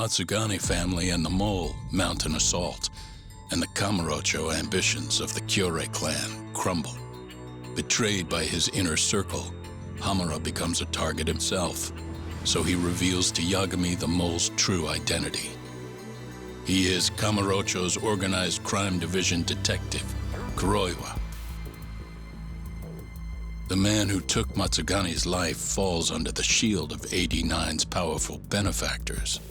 Matsugane family and the Mole mount an assault, and the Kamurocho ambitions of the Kyorei clan crumble. Betrayed by his inner circle, Hamura becomes a target himself, so he reveals to Yagami the Mole's true identity. He is Kamurocho's organized crime division detective, Kuroiwa. The man who took Matsugane's life falls under the shield of AD9's powerful benefactors.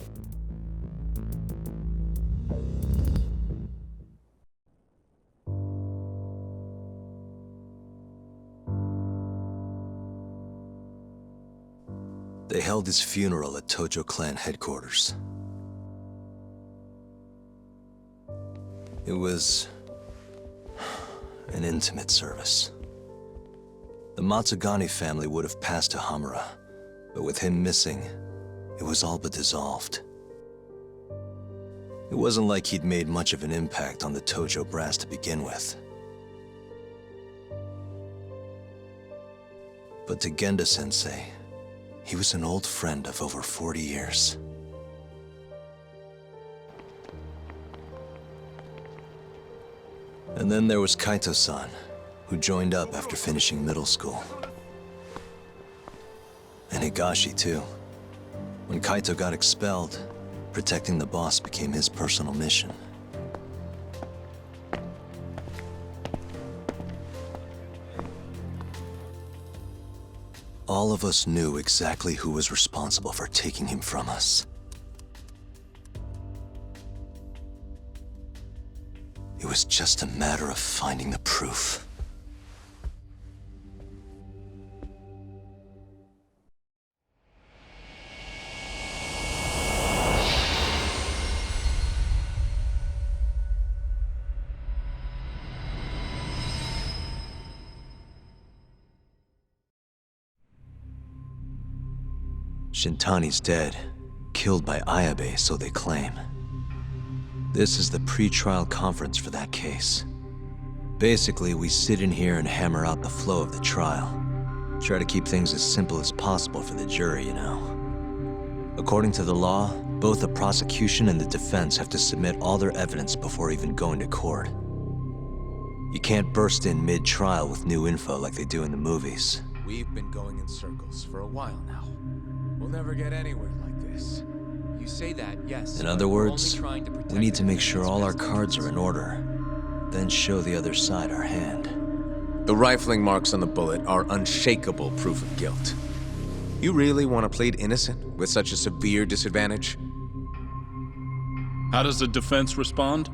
They held his funeral at Tojo clan headquarters. It was an intimate service. The Matsugane family would have passed to Hamura, but with him missing, it was all but dissolved. It wasn't like he'd made much of an impact on the Tojo brass to begin with. But to Genda-sensei, he was an old friend of over 40 years. And then there was Kaito-san, who joined up after finishing middle school. And Higashi, too. When Kaito got expelled, protecting the boss became his personal mission. All of us knew exactly who was responsible for taking him from us. It was just a matter of finding the proof. Shintani's dead, killed by Ayabe, so they claim. This is the pre-trial conference for that case. Basically, we sit in here and hammer out the flow of the trial. Try to keep things as simple as possible for the jury, you know. According to the law, both the prosecution and the defense have to submit all their evidence before even going to court. You can't burst in mid-trial with new info like they do in the movies. We've been going in circles for a while now. We'll never get anywhere like this. You say that, yes. In other words, we need to make sure all our cards are in order, then show the other side our hand. The rifling marks on the bullet are unshakable proof of guilt. You really want to plead innocent with such a severe disadvantage? How does the defense respond?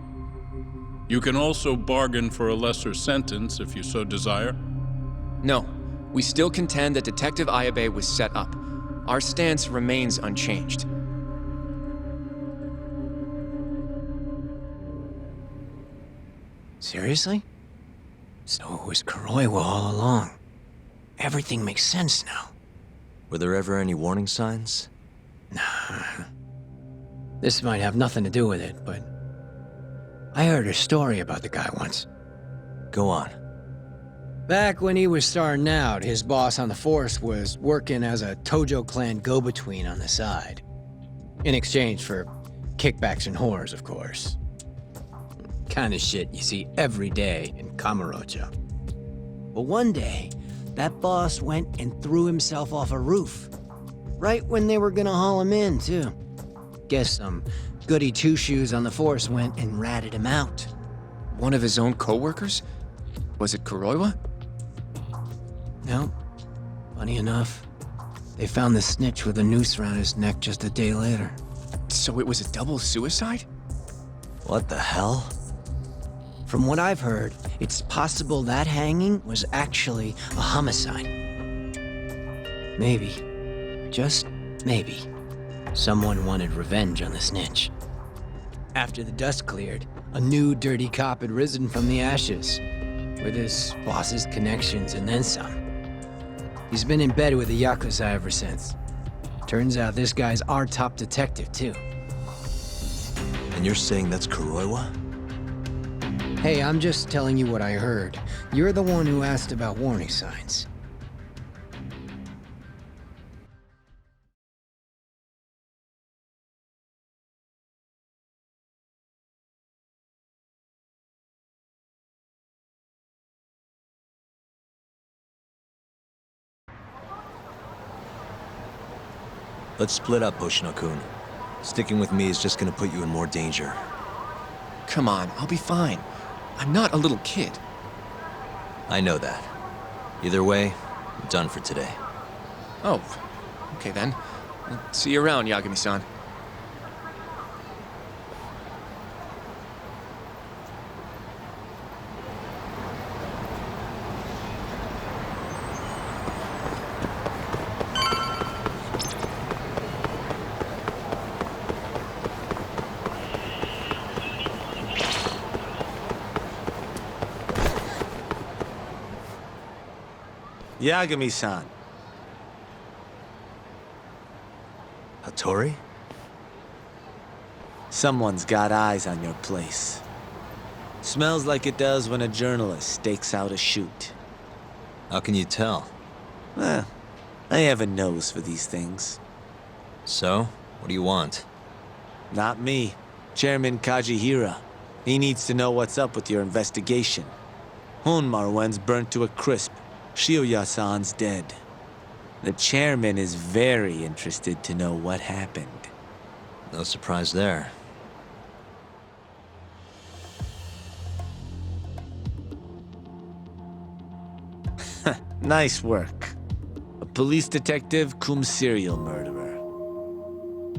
You can also bargain for a lesser sentence if you so desire. No, we still contend that Detective Ayabe was set up. Our stance remains unchanged. Seriously? So it was Kuroiwa all along. Everything makes sense now. Were there ever any warning signs? Nah. This might have nothing to do with it, but I heard a story about the guy once. Go on. Back when he was starting out, his boss on the force was working as a Tojo clan go-between on the side. In exchange for kickbacks and whores, of course. Kind of shit you see every day in Kamurocho. But one day, that boss went and threw himself off a roof. Right when they were gonna haul him in, too. Guess some goody two-shoes on the force went and ratted him out. One of his own co-workers? Was it Kuroiwa? No. Funny enough, they found the snitch with a noose around his neck just a day later. So it was a double suicide? What the hell? From what I've heard, it's possible that hanging was actually a homicide. Maybe, just maybe, someone wanted revenge on the snitch. After the dust cleared, a new dirty cop had risen from the ashes, with his boss's connections and then some. He's been in bed with the Yakuza ever since. Turns out this guy's our top detective, too. And you're saying that's Kuroiwa? Hey, I'm just telling you what I heard. You're the one who asked about warning signs. Let's split up, Hoshino-kun. Sticking with me is just gonna put you in more danger. Come on, I'll be fine. I'm not a little kid. I know that. Either way, I'm done for today. Oh, okay then. I'll see you around, Yagami-san. Yagami-san. Hattori? Someone's got eyes on your place. Smells like it does when a journalist stakes out a shoot. How can you tell? Eh, I have a nose for these things. So, what do you want? Not me. Chairman Kajihira. He needs to know what's up with your investigation. Honmarwen's burnt to a crisp. Shioya-san's dead. The chairman is very interested to know what happened. No surprise there. Nice work. A police detective cum serial murderer.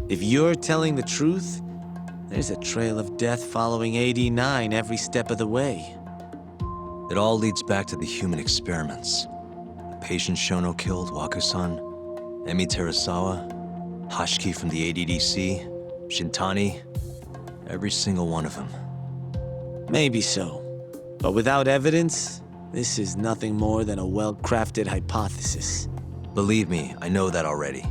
If you're telling the truth, there's a trail of death following AD9 every step of the way. It all leads back to the human experiments. The patient Shono killed, Waku-san, Emi Terasawa, Hashiki from the ADDC, Shintani, every single one of them. Maybe so. But without evidence, this is nothing more than a well-crafted hypothesis. Believe me, I know that already.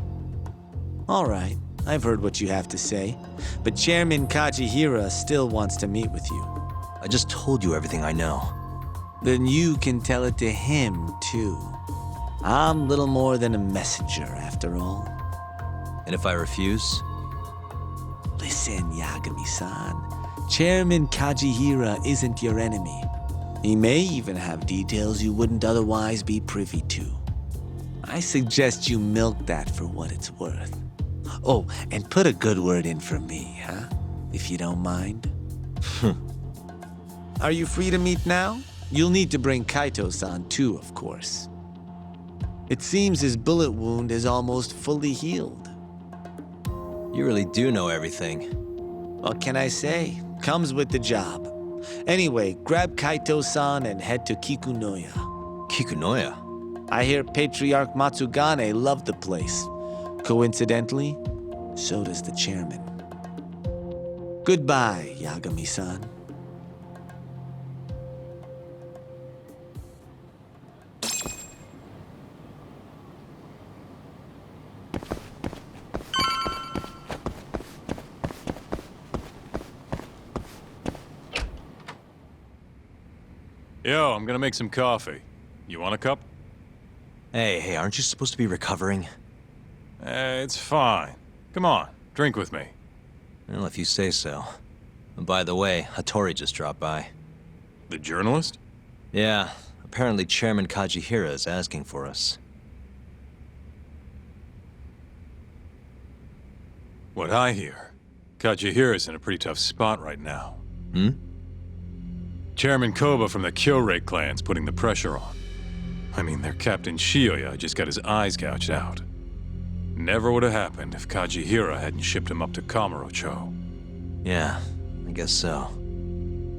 All right, I've heard what you have to say. But Chairman Kajihira still wants to meet with you. I just told you everything I know. Then you can tell it to him, too. I'm little more than a messenger, after all. And if I refuse? Listen, Yagami-san. Chairman Kajihira isn't your enemy. He may even have details you wouldn't otherwise be privy to. I suggest you milk that for what it's worth. Oh, and put a good word in for me, huh? If you don't mind. Are you free to meet now? You'll need to bring Kaito-san too, of course. It seems his bullet wound is almost fully healed. You really do know everything. What can I say? Comes with the job. Anyway, grab Kaito-san and head to Kikunoya. Kikunoya? I hear Patriarch Matsugane loved the place. Coincidentally, so does the chairman. Goodbye, Yagami-san. Yo, I'm gonna make some coffee. You want a cup? Hey, aren't you supposed to be recovering? It's fine. Come on, drink with me. Well, if you say so. And by the way, Hattori just dropped by. The journalist? Yeah, apparently Chairman Kajihira is asking for us. What I hear, Kajihira's in a pretty tough spot right now. Hmm? Chairman Koba from the Kyorei clan's putting the pressure on. I mean, their Captain Shioya just got his eyes gouged out. Never would have happened if Kajihira hadn't shipped him up to Kamurocho. Yeah, I guess so.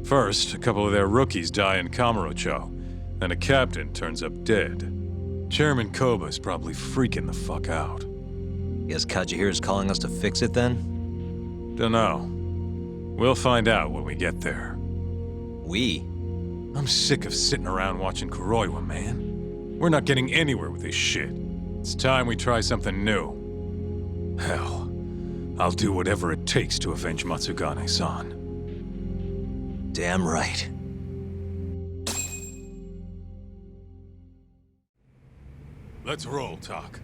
First, a couple of their rookies die in Kamurocho, then a captain turns up dead. Chairman Koba's probably freaking the fuck out. Guess Kajihira's calling us to fix it then? Dunno. We'll find out when we get there. We? I'm sick of sitting around watching Kuroiwa, man. We're not getting anywhere with this shit. It's time we try something new. Hell, I'll do whatever it takes to avenge Matsugane-san. Damn right. Let's roll, Talk.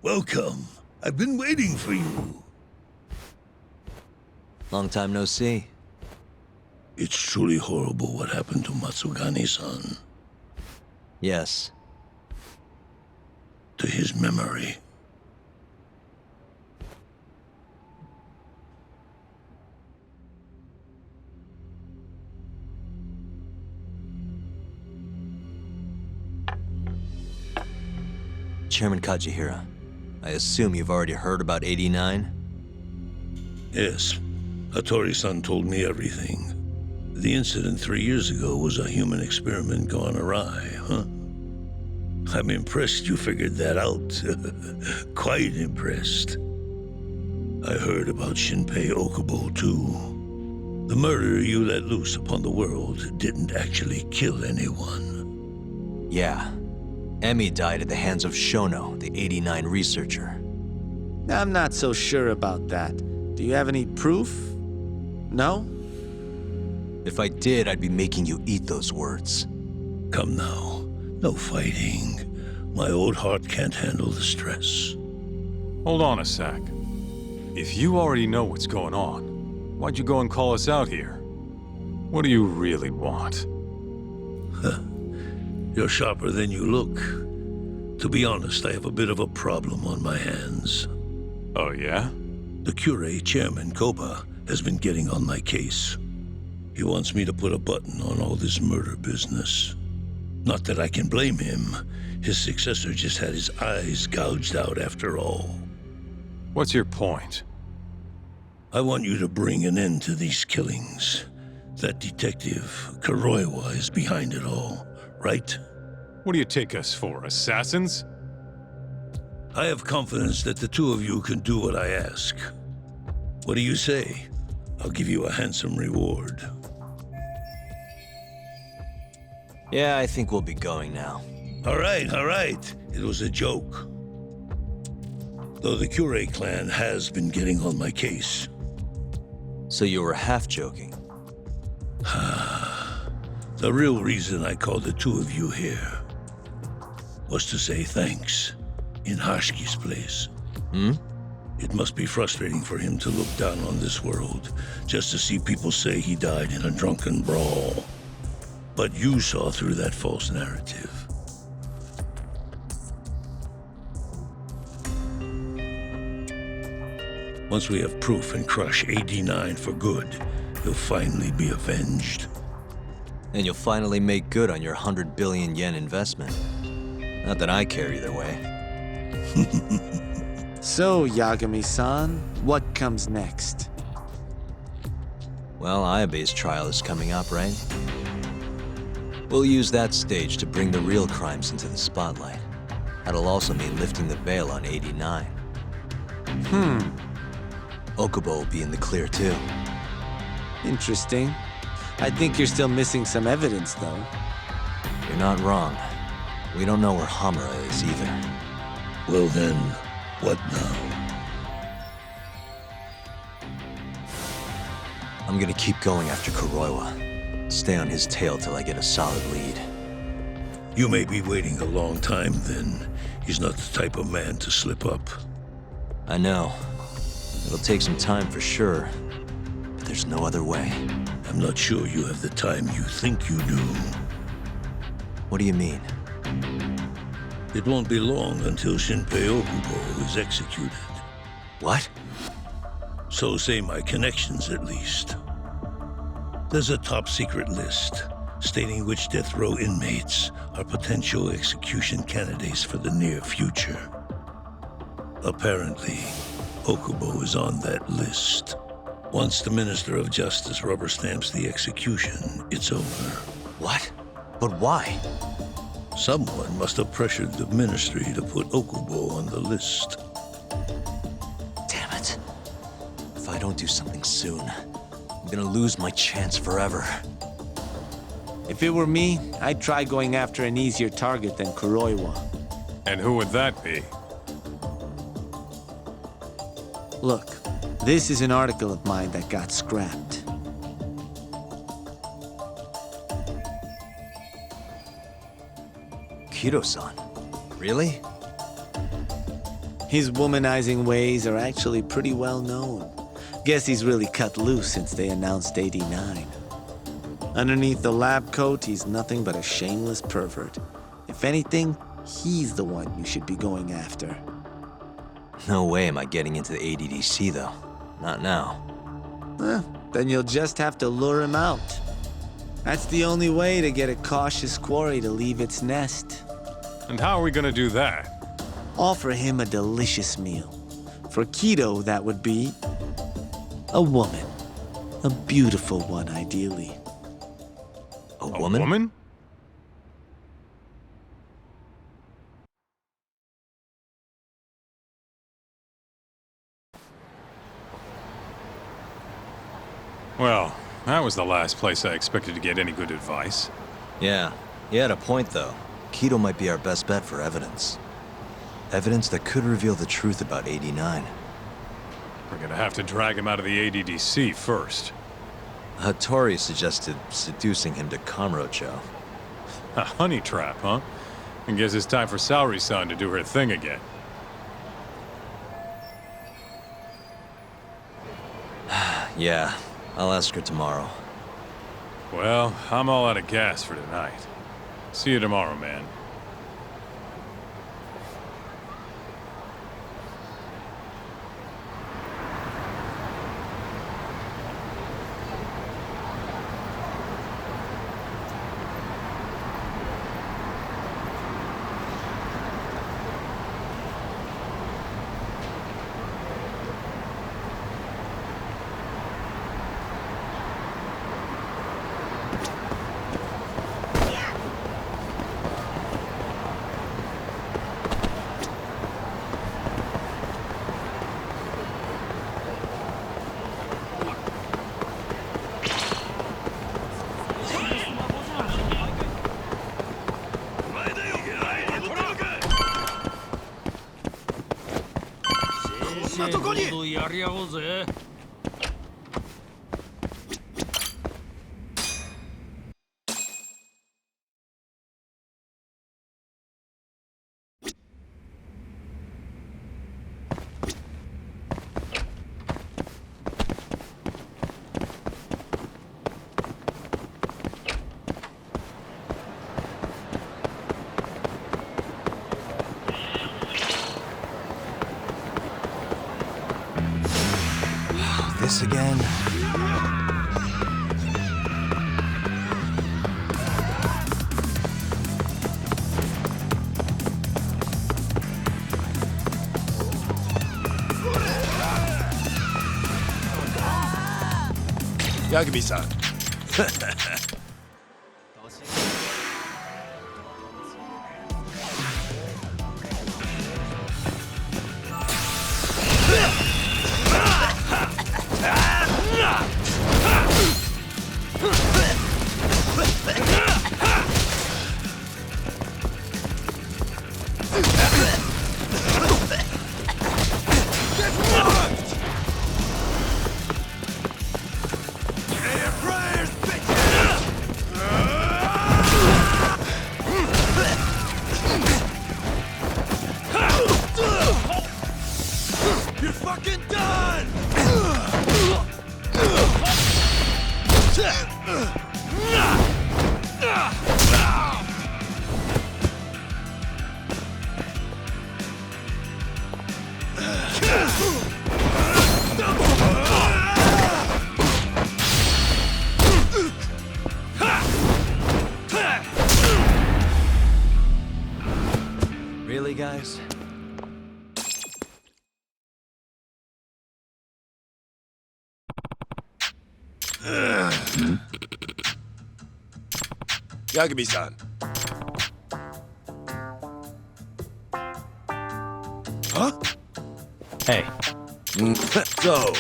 Welcome. I've been waiting for you. Long time no see. It's truly horrible what happened to Matsugani-san. Yes. To his memory. Chairman Kajihira, I assume you've already heard about 89? Yes. Hattori-san told me everything. The incident 3 years ago was a human experiment gone awry, huh? I'm impressed you figured that out. Quite impressed. I heard about Shinpei Okubo, too. The murder you let loose upon the world didn't actually kill anyone. Yeah. Emi died at the hands of Shono, the 89 researcher. I'm not so sure about that. Do you have any proof? No? If I did, I'd be making you eat those words. Come now. No fighting. My old heart can't handle the stress. Hold on a sec. If you already know what's going on, why'd you go and call us out here? What do you really want? You're sharper than you look. To be honest, I have a bit of a problem on my hands. Oh, yeah? The Cure chairman, Koba, has been getting on my case. He wants me to put a button on all this murder business. Not that I can blame him. His successor just had his eyes gouged out after all. What's your point? I want you to bring an end to these killings. That detective, Kuroiwa, is behind it all, right? What do you take us for, assassins? I have confidence that the two of you can do what I ask. What do you say? I'll give you a handsome reward. Yeah, I think we'll be going now. All right. It was a joke. Though the Cure clan has been getting on my case. So you were half joking. The real reason I called the two of you here was to say thanks in Hashki's place. It must be frustrating for him to look down on this world just to see people say he died in a drunken brawl. But you saw through that false narrative. Once we have proof and crush AD9 for good, you'll finally be avenged. And you'll finally make good on your 100 billion yen investment. Not that I care either way. So, Yagami-san, what comes next? Well, Ayabe's trial is coming up, right? We'll use that stage to bring the real crimes into the spotlight. That'll also mean lifting the veil on 89. Okubo will be in the clear, too. Interesting. I think you're still missing some evidence, though. You're not wrong. We don't know where Hamura is either. Well then, what now? I'm gonna keep going after Kuroiwa. Stay on his tail till I get a solid lead. You may be waiting a long time then. He's not the type of man to slip up. I know. It'll take some time for sure, but there's no other way. I'm not sure you have the time you think you do. What do you mean? It won't be long until Shinpei Okubo is executed. What? So say my connections, at least. There's a top-secret list stating which death row inmates are potential execution candidates for the near future. Apparently, Okubo is on that list. Once the Minister of Justice rubber stamps the execution, it's over. What? But why? Someone must have pressured the Ministry to put Okubo on the list. Damn it. If I don't do something soon, I'm gonna lose my chance forever. If it were me, I'd try going after an easier target than Kuroiwa. And who would that be? Look, this is an article of mine that got scrapped. Kido-san? Really? His womanizing ways are actually pretty well known. Guess he's really cut loose since they announced 89. Underneath the lab coat, he's nothing but a shameless pervert. If anything, he's the one you should be going after. No way am I getting into the ADDC, though. Not now. Then you'll just have to lure him out. That's the only way to get a cautious quarry to leave its nest. And how are we gonna do that? Offer him a delicious meal. For Keto, that would be a woman. A beautiful one, ideally. A A woman? woman? Well, that was the last place I expected to get any good advice. Yeah, he had a point, though. Keto might be our best bet for evidence. Evidence that could reveal the truth about 89. We're gonna have to drag him out of the ADDC first. Hattori suggested seducing him to Kamurocho. A honey trap, huh? I guess it's time for Saori-san to do her thing again. Yeah, I'll ask her tomorrow. Well, I'm all out of gas for tonight. See you tomorrow, man. This again? Yagami-san. Really, guys? Yagami-san. Huh? Hey. So,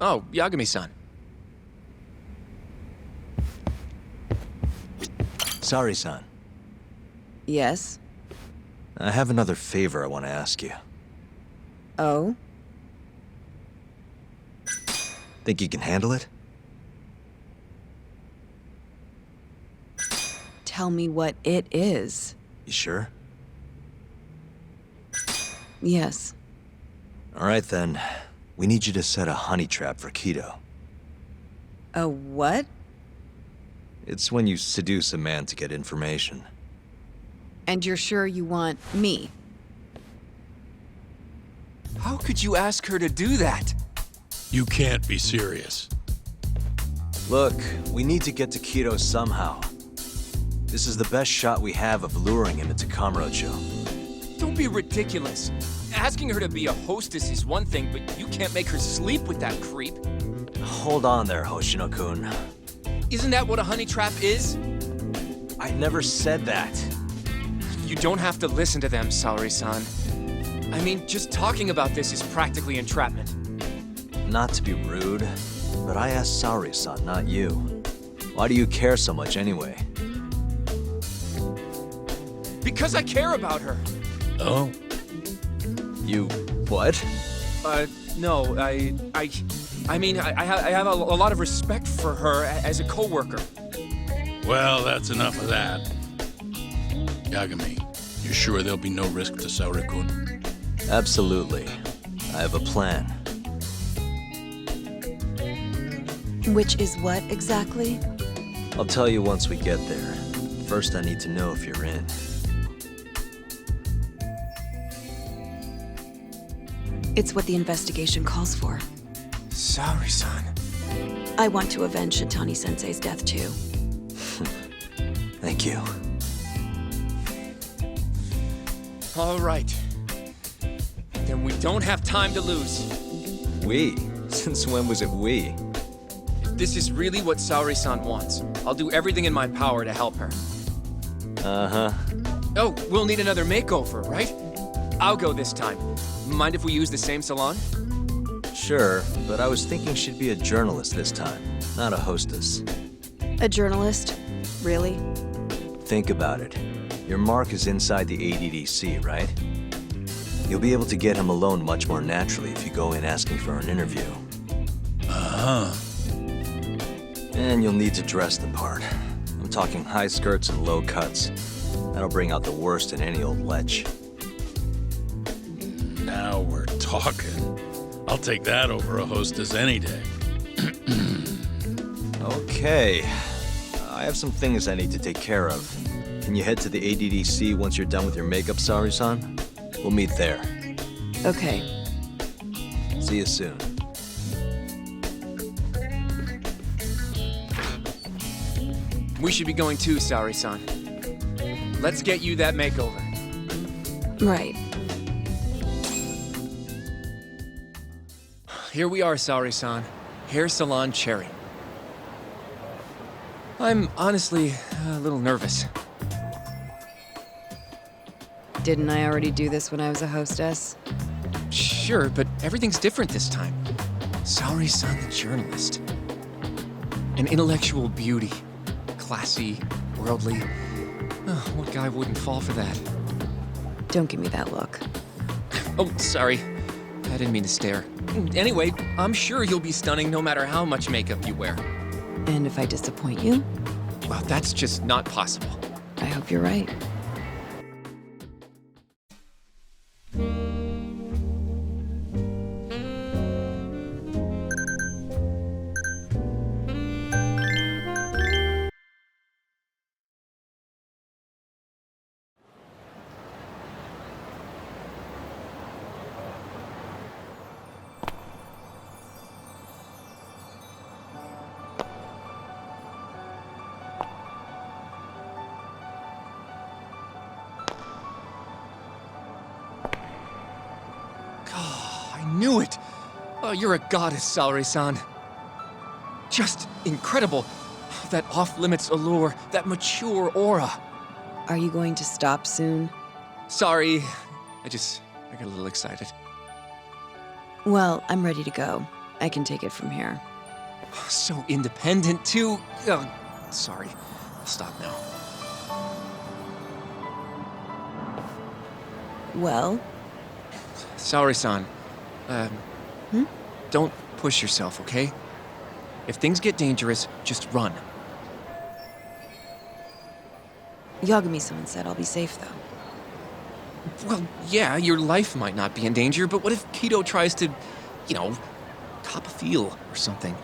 Oh, Yagami-san. Sorry, son. Yes? I have another favor I want to ask you. Oh? Think you can handle it? Tell me what it is. You sure? Yes. All right, then. We need you to set a honey trap for Kido. A what? It's when you seduce a man to get information. And you're sure you want me? How could you ask her to do that? You can't be serious. Look, we need to get to Kido somehow. This is the best shot we have of luring him into Kamurocho. Don't be ridiculous. Asking her to be a hostess is one thing, but you can't make her sleep with that creep. Hold on there, Hoshino-kun. Isn't that what a honey trap is? I never said that. You don't have to listen to them, Saori-san. I mean, just talking about this is practically entrapment. Not to be rude, but I asked Saori-san, not you. Why do you care so much anyway? Because I care about her. Oh? You... what? No, I mean, I have a lot of respect for her as a coworker. Well, that's enough of that. Yagami, you sure there'll be no risk to Saori-kun? Absolutely. I have a plan. Which is what exactly? I'll tell you once we get there. First, I need to know if you're in. It's what the investigation calls for. Saori-san. I want to avenge Shintani-sensei's death too. Thank you. All right. Then we don't have time to lose. We? Since when was it we? If this is really what Saori-san wants, I'll do everything in my power to help her. Uh-huh. Oh, we'll need another makeover, right? I'll go this time. Mind if we use the same salon? Sure, but I was thinking she'd be a journalist this time, not a hostess. A journalist? Really? Think about it. Your mark is inside the ADDC, right? You'll be able to get him alone much more naturally if you go in asking for an interview. Uh-huh. And you'll need to dress the part. I'm talking high skirts and low cuts. That'll bring out the worst in any old lech. Now we're talking. I'll take that over a hostess any day. Okay. I have some things I need to take care of. Can you head to the ADDC once you're done with your makeup, Saori-san? We'll meet there. Okay. See you soon. We should be going too, Saori-san. Let's get you that makeover. Right. Here we are, Saori-san. Hair Salon Cherry. I'm honestly a little nervous. Didn't I already do this when I was a hostess? Sure, but everything's different this time. Saori-san, the journalist. An intellectual beauty. Classy, worldly. Oh, what guy wouldn't fall for that? Don't give me that look. Oh, sorry. I didn't mean to stare. Anyway, I'm sure you'll be stunning no matter how much makeup you wear. And if I disappoint you, Well, that's just not possible. I hope you're right. I knew it! Oh, you're a goddess, Saori-san. Just incredible. That off-limits allure, that mature aura. Are you going to stop soon? Sorry, I got a little excited. Well, I'm ready to go. I can take it from here. So independent, too. Oh, sorry. I'll stop now. Well, Saori-san. Don't push yourself, okay? If things get dangerous, just run. Yagami-san said I'll be safe, though. Well, yeah, your life might not be in danger, but what if Kido tries to, cop a feel or something?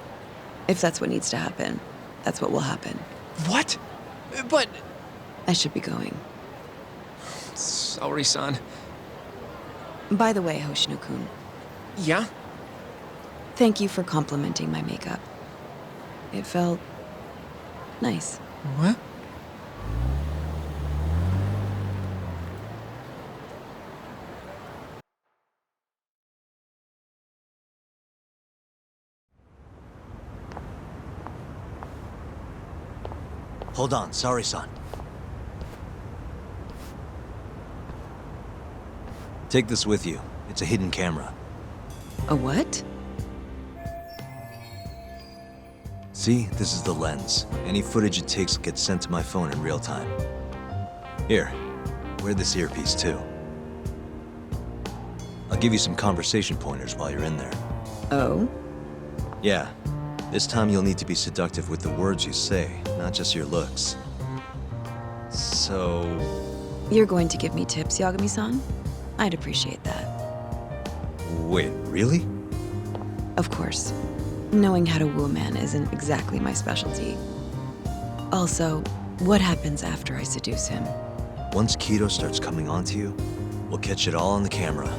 If that's what needs to happen, that's what will happen. What? But... I should be going. Saori-san. By the way, Hoshino-kun, Yeah? thank you for complimenting my makeup. It felt nice. What? Hold on, sorry, son. Take this with you. It's a hidden camera. A what? See, this is the lens. Any footage it takes gets sent to my phone in real time. Here, wear this earpiece too. I'll give you some conversation pointers while you're in there. Oh? Yeah, this time you'll need to be seductive with the words you say, not just your looks. So... You're going to give me tips, Yagami-san? I'd appreciate that. Wait, really? Of course. Knowing how to woo a man isn't exactly my specialty. Also, what happens after I seduce him? Once Kido starts coming onto you, we'll catch it all on the camera.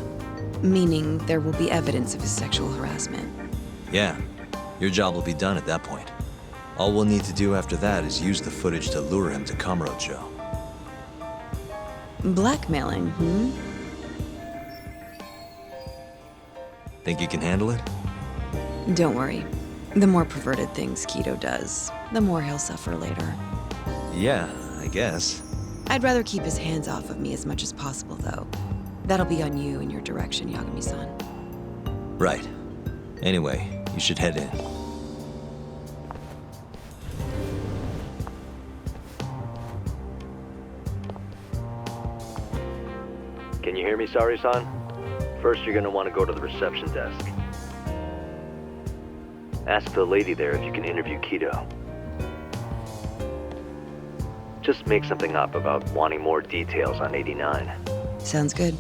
Meaning there will be evidence of his sexual harassment. Yeah, your job will be done at that point. All we'll need to do after that is use the footage to lure him to Kamurocho. Blackmailing, Think you can handle it? Don't worry. The more perverted things Kido does, the more he'll suffer later. Yeah, I guess. I'd rather keep his hands off of me as much as possible, though. That'll be on you and your direction, Yagami-san. Right. Anyway, you should head in. Can you hear me, Saori-san? First, you're gonna want to go to the reception desk. Ask the lady there if you can interview Kido. Just make something up about wanting more details on 89. Sounds good.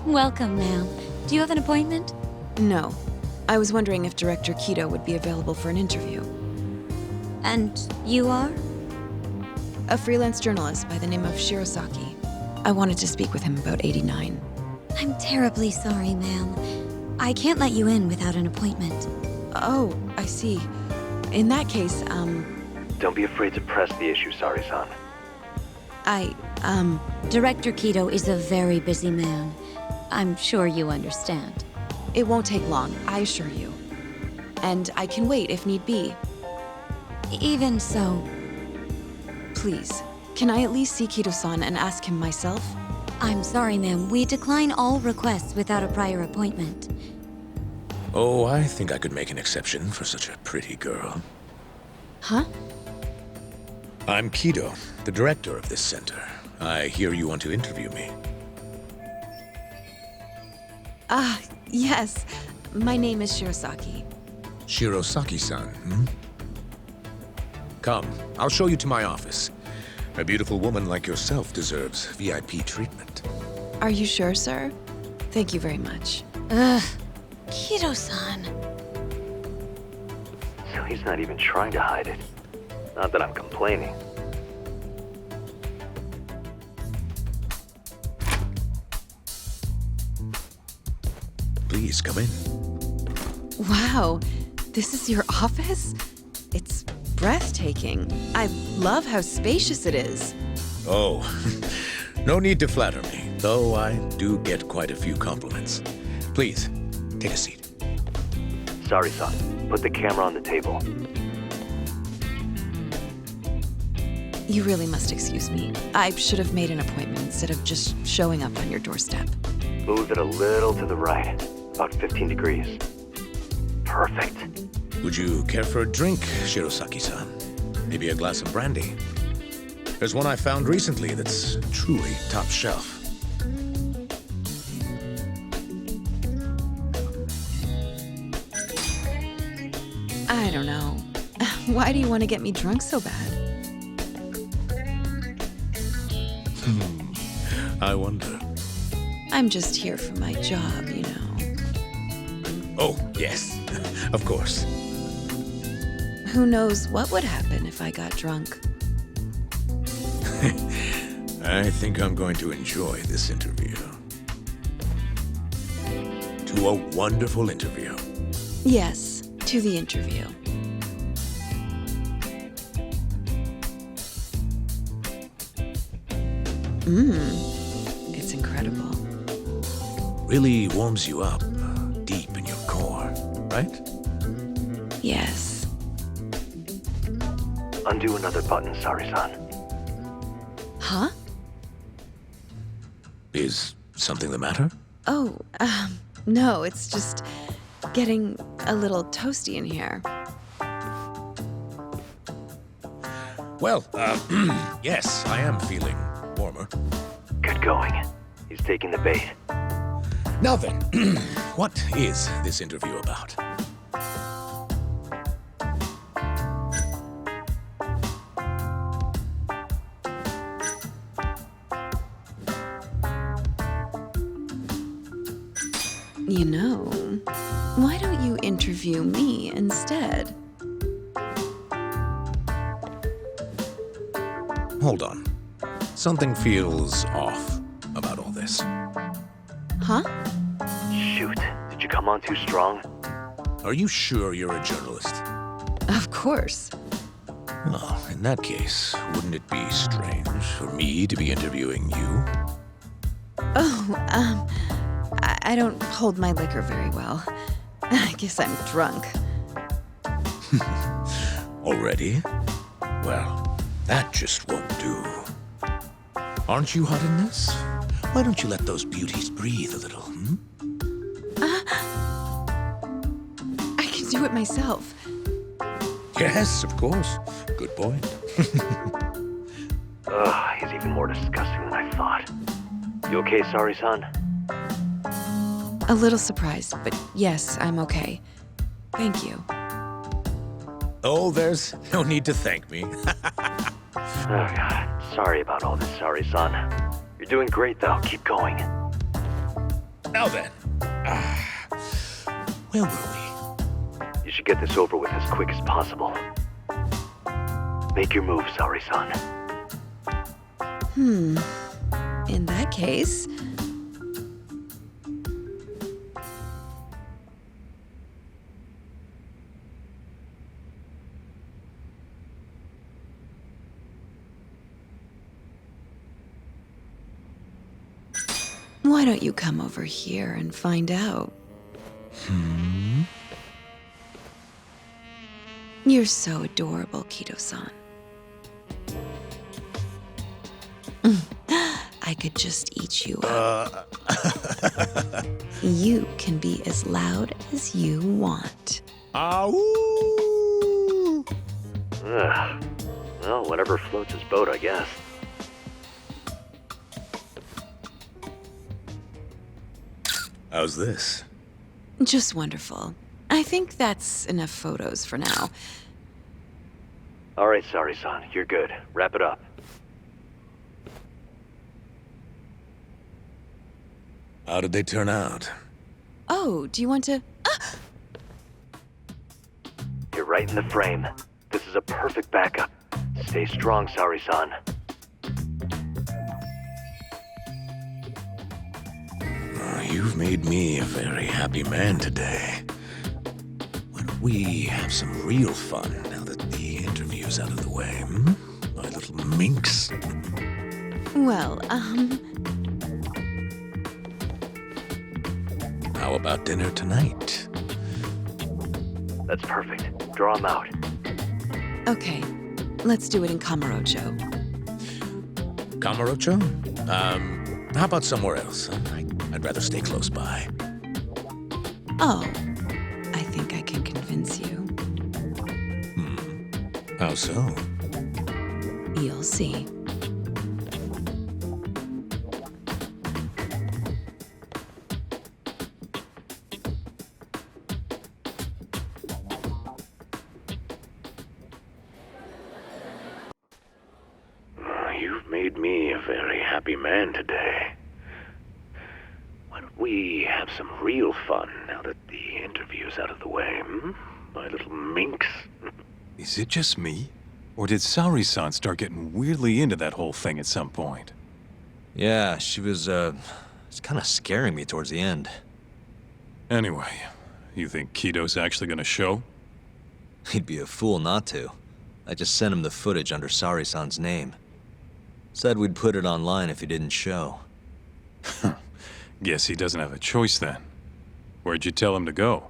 Welcome, ma'am. Do you have an appointment? No. I was wondering if Director Kido would be available for an interview. And you are? A freelance journalist by the name of Shirosaki. I wanted to speak with him about 89. I'm terribly sorry, ma'am. I can't let you in without an appointment. Oh, I see. In that case, Don't be afraid to press the issue, Saori-san. Director Kido is a very busy man. I'm sure you understand. It won't take long, I assure you. And I can wait if need be. Even so, Please, can I at least see Kido-san and ask him myself? I'm sorry, ma'am. We decline all requests without a prior appointment. Oh, I think I could make an exception for such a pretty girl. Huh? I'm Kido, the director of this center. I hear you want to interview me. Yes. My name is Shirosaki. Shirosaki-san, Come, I'll show you to my office. A beautiful woman like yourself deserves VIP treatment. Are you sure, sir? Thank you very much. Ugh. Kido-san. So he's not even trying to hide it. Not that I'm complaining. Please, come in. Wow, this is your office? It's breathtaking. I love how spacious it is. Oh, no need to flatter me, though I do get quite a few compliments. Please, take a seat. Saori-san, put the camera on the table. You really must excuse me. I should have made an appointment instead of just showing up on your doorstep. Move it a little to the right, about 15 degrees. perfect. Would you care for a drink, Shirosaki-san? Maybe a glass of brandy? There's one I found recently that's truly top shelf. I don't know. Why do you want to get me drunk so bad? I wonder. I'm just here for my job, you know. Oh, yes, of course. Who knows what would happen if I got drunk? I think I'm going to enjoy this interview. To a wonderful interview. Yes, to the interview. It's incredible. Really warms you up deep in your core, right? Yes. Undo another button, Sari-san. Huh? Is something the matter? Oh, no, it's just getting a little toasty in here. Well, yes, I am feeling warmer. Good going. He's taking the bait. Now then, what is this interview about? You know, why don't you interview me instead? Hold on. Something feels off about all this. Huh? Shoot. Did you come on too strong? Are you sure you're a journalist? Of course. Well, in that case, wouldn't it be strange for me to be interviewing you? Oh, I don't hold my liquor very well. I guess I'm drunk. Already? Well, that just won't do. Aren't you hot in this? Why don't you let those beauties breathe a little, I can do it myself. Yes, of course. Good point. Ugh, he's even more disgusting than I thought. You okay, Sari-san? A little surprised, but yes, I'm okay. Thank you. Oh, there's no need to thank me. Oh, God. Sorry about all this, Sari-san. You're doing great, though. Keep going. Now then. Where were we? You should get this over with as quick as possible. Make your move, Sari-san. In that case... Why don't you come over here and find out? You're so adorable, Kido-san. I could just eat you up. You can be as loud as you want. Ow! Ugh. Well, whatever floats his boat, I guess. How's this? Just wonderful. I think that's enough photos for now. All right, Sari-san. You're good. Wrap it up. How did they turn out? Oh, do you want to... You're right in the frame. This is a perfect backup. Stay strong, Sari-san. You've made me a very happy man today. Why don't we have some real fun now that the interview's out of the way, My little minx. Well, How about dinner tonight? That's perfect. Draw him out. Okay. Let's do it in Kamurocho. Kamurocho? How about somewhere else? I'd rather stay close by. Oh, I think I can How so? You'll see. You've made me a very happy man today. Why don't we have some real fun now that the interview's out of the way, my little minx? Is it just me? Or did Saori-san start getting weirdly into that whole thing at some point? Yeah, she was, it's kind of scaring me towards the end. Anyway, you think Kido's actually gonna show? He'd be a fool not to. I just sent him the footage under Saori-san's name. Said we'd put it online if he didn't show. Guess he doesn't have a choice then. Where'd you tell him to go?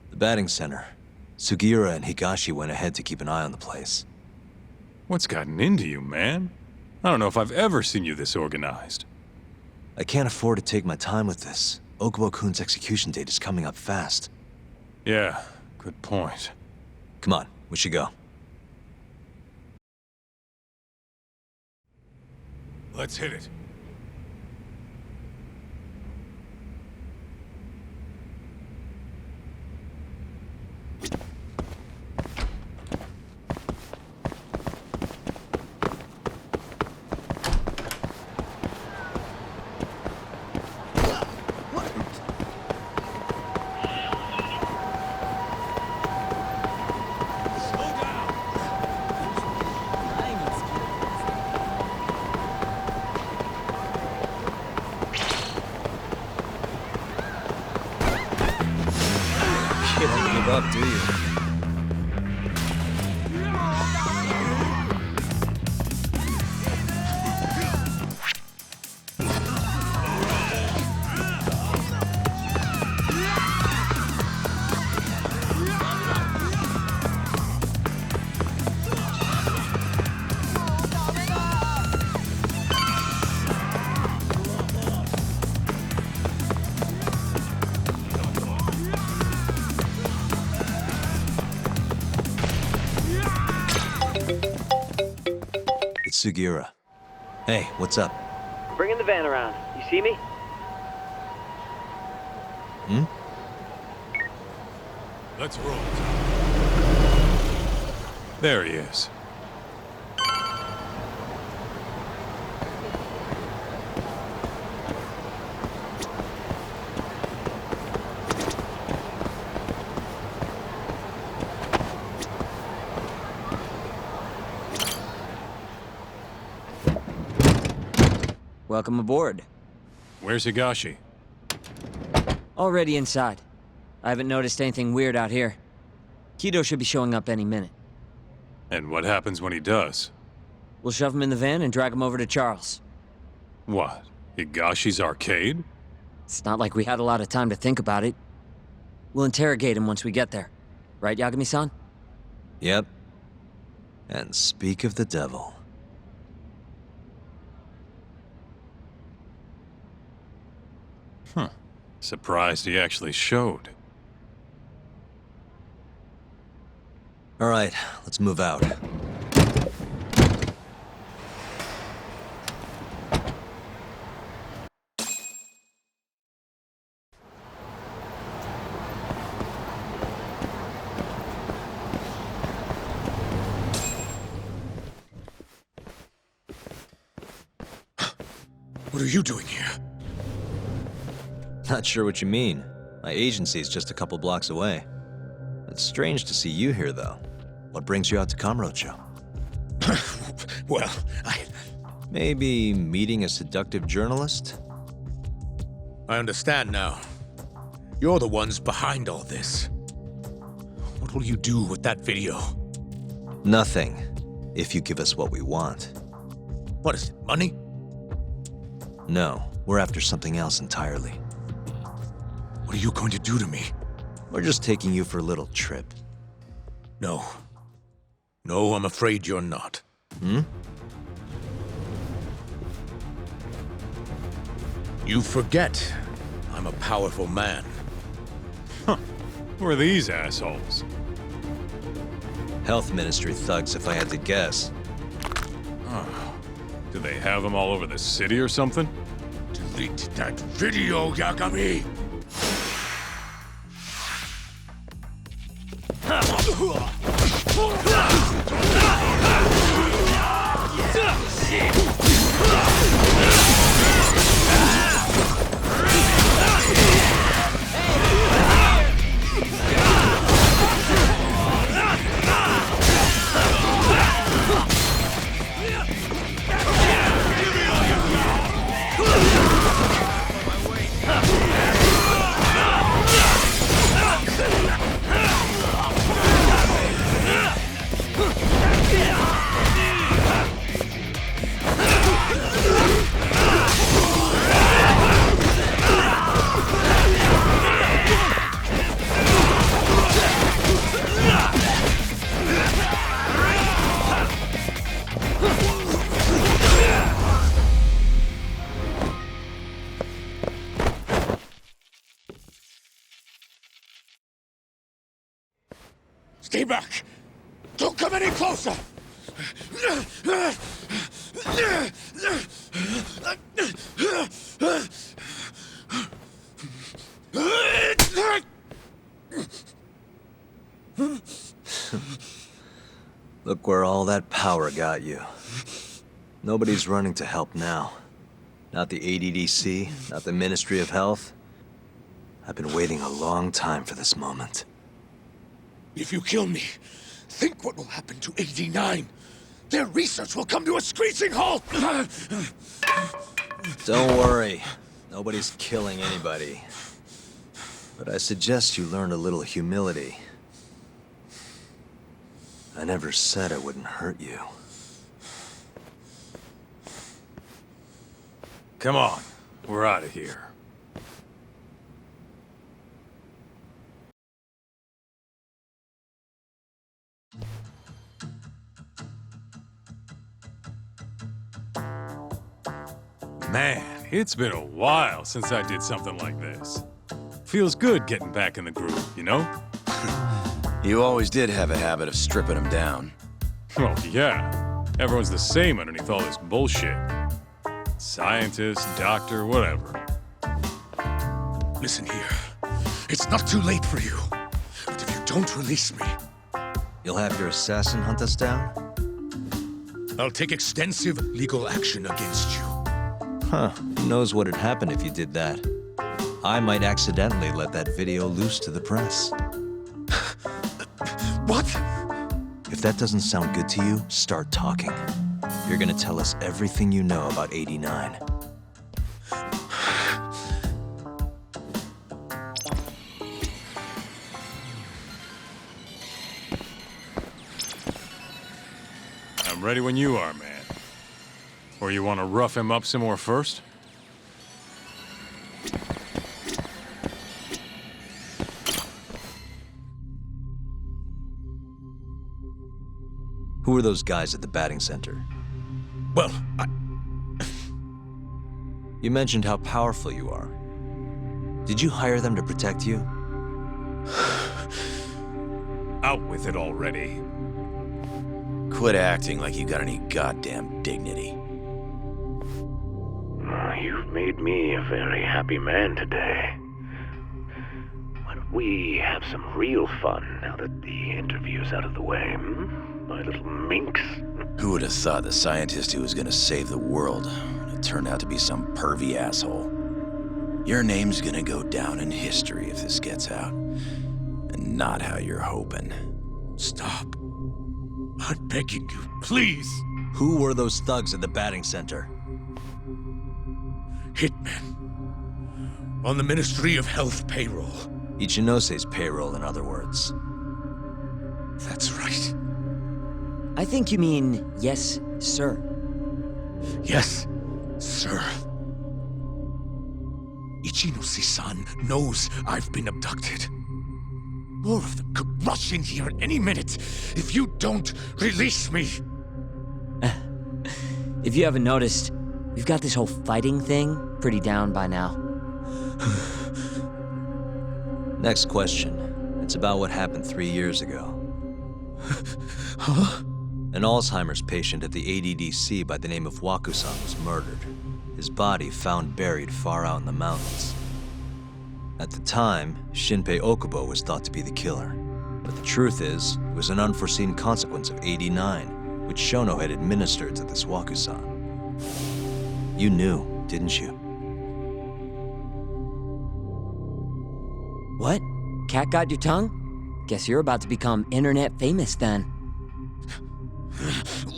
The batting center. Sugiura and Higashi went ahead to keep an eye on the place. What's gotten into you, man? I don't know if I've ever seen you this organized. I can't afford to take my time with this. Okubo-kun's execution date is coming up fast. Yeah, good point. Come on, we should go. Let's hit it. You don't give up, do you? Sugiura. Hey, what's up? Bringing the van around. You see me? Let's roll. There he is. Welcome aboard. Where's Higashi? Already inside. I haven't noticed anything weird out here. Kido should be showing up any minute. And what happens when he does? We'll shove him in the van and drag him over to Charles. What? Higashi's arcade? It's not like we had a lot of time to think about it. We'll interrogate him once we get there. Right, Yagami-san? Yep. And speak of the devil. Huh. Surprised he actually showed. All right, let's move out. What are you doing here? Not sure what you mean. My agency's just a couple blocks away. It's strange to see you here, though. What brings you out to Kamurocho? Well, Maybe meeting a seductive journalist? I understand now. You're the ones behind all this. What will you do with that video? Nothing, if you give us what we want. What is it, money? No, we're after something else entirely. What are you going to do to me? We're just taking you for a little trip. No. No, I'm afraid you're not. You forget I'm a powerful man. Huh. Who are these assholes? Health Ministry thugs, if I had to guess. Do they have them all over the city or something? Delete that video, Yagami! Stay back! Don't come any closer! Look where all that power got you. Nobody's running to help now. Not the ADDC, not the Ministry of Health. I've been waiting a long time for this moment. If you kill me, think what will happen to 89. Their research will come to a screeching halt! Don't worry. Nobody's killing anybody. But I suggest you learn a little humility. I never said I wouldn't hurt you. Come on, we're out of here. Man, it's been a while since I did something like this. Feels good getting back in the groove, you know? You always did have a habit of stripping them down. Well, yeah. Everyone's the same underneath all this bullshit. Scientist, doctor, whatever. Listen here. It's not too late for you. But if you don't release me, You'll have your assassin hunt us down? I'll take extensive legal action against you. Huh. Who knows what'd happen if you did that? I might accidentally let that video loose to the press. What? If that doesn't sound good to you, start talking. You're gonna tell us everything you know about 89. I'm ready when you are, man. Or you want to rough him up some more first? Who are those guys at the batting center? Well, You mentioned how powerful you are. Did you hire them to protect you? Out with it already. Quit acting like you got any goddamn dignity. You've made me a very happy man today. Why don't we have some real fun now that the interview's out of the way, hmm? My little minx? Who would have thought the scientist who was gonna save the world would turn out to be some pervy asshole? Your name's gonna go down in history if this gets out. And not how you're hoping. Stop. I'm begging you, please. Who were those thugs at the batting center? Hitmen. On the Ministry of Health payroll. Ichinose's payroll, in other words. That's right. I think you mean yes, sir. Yes, sir. Ichinose-san knows I've been abducted. More of them could rush in here any minute if you don't release me. If you haven't noticed, we've got this whole fighting thing pretty down by now. Next question. It's about what happened 3 years ago. Huh? An Alzheimer's patient at the ADDC by the name of Waku-san was murdered. His body found buried far out in the mountains. At the time, Shinpei Okubo was thought to be the killer. But the truth is, it was an unforeseen consequence of AD-9, which Shono had administered to this Waku-san. You knew, didn't you? What? Cat got your tongue? Guess you're about to become internet famous then.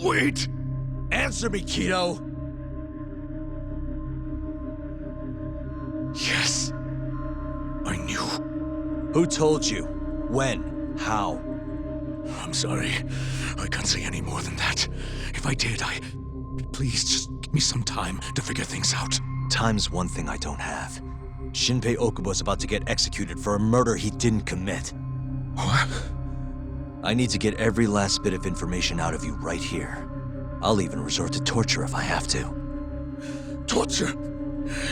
Wait! Answer me, Kido! Yes. I knew. Who told you? When? How? I'm sorry. I can't say any more than that. If I did, Please, just give me some time to figure things out. Time's one thing I don't have. Shinpei Okubo's about to get executed for a murder he didn't commit. What? I need to get every last bit of information out of you right here. I'll even resort to torture if I have to. Torture?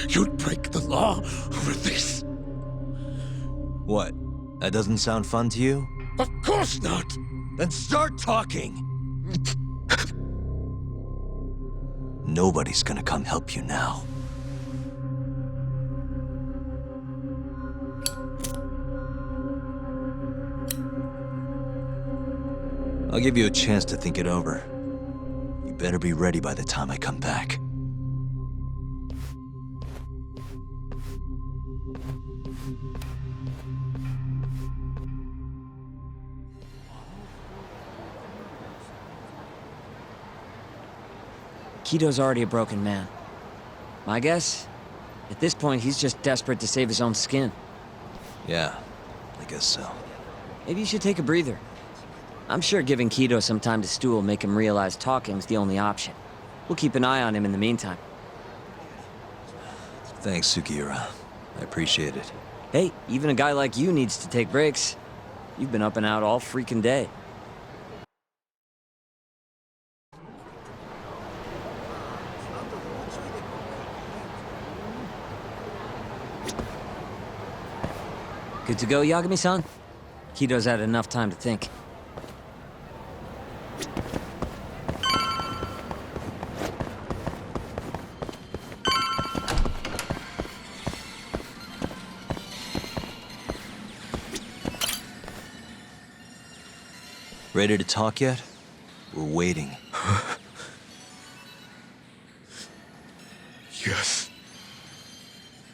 You'd break the law over this? What? That doesn't sound fun to you? Of course not! Then start talking! Nobody's gonna come help you now. I'll give you a chance to think it over. You better be ready by the time I come back. Kido's already a broken man. My guess? At this point, he's just desperate to save his own skin. Yeah, I guess so. Maybe you should take a breather. I'm sure giving Kido some time to stew will make him realize talking's the only option. We'll keep an eye on him in the meantime. Thanks, Sugiura. I appreciate it. Hey, even a guy like you needs to take breaks. You've been up and out all freaking day. Good to go, Yagami-san? Kido's had enough time to think. Ready to talk yet? We're waiting. Yes.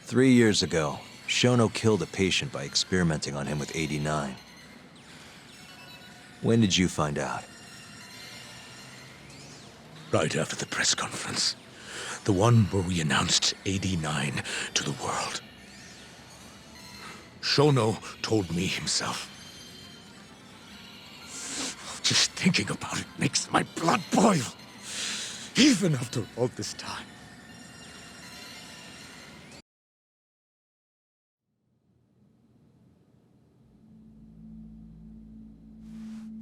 3 years ago, Shono killed a patient by experimenting on him with AD-9. When did you find out? Right after the press conference. The one where we announced AD-9 to the world. Shono told me himself. Just thinking about it makes my blood boil. Even after all this time.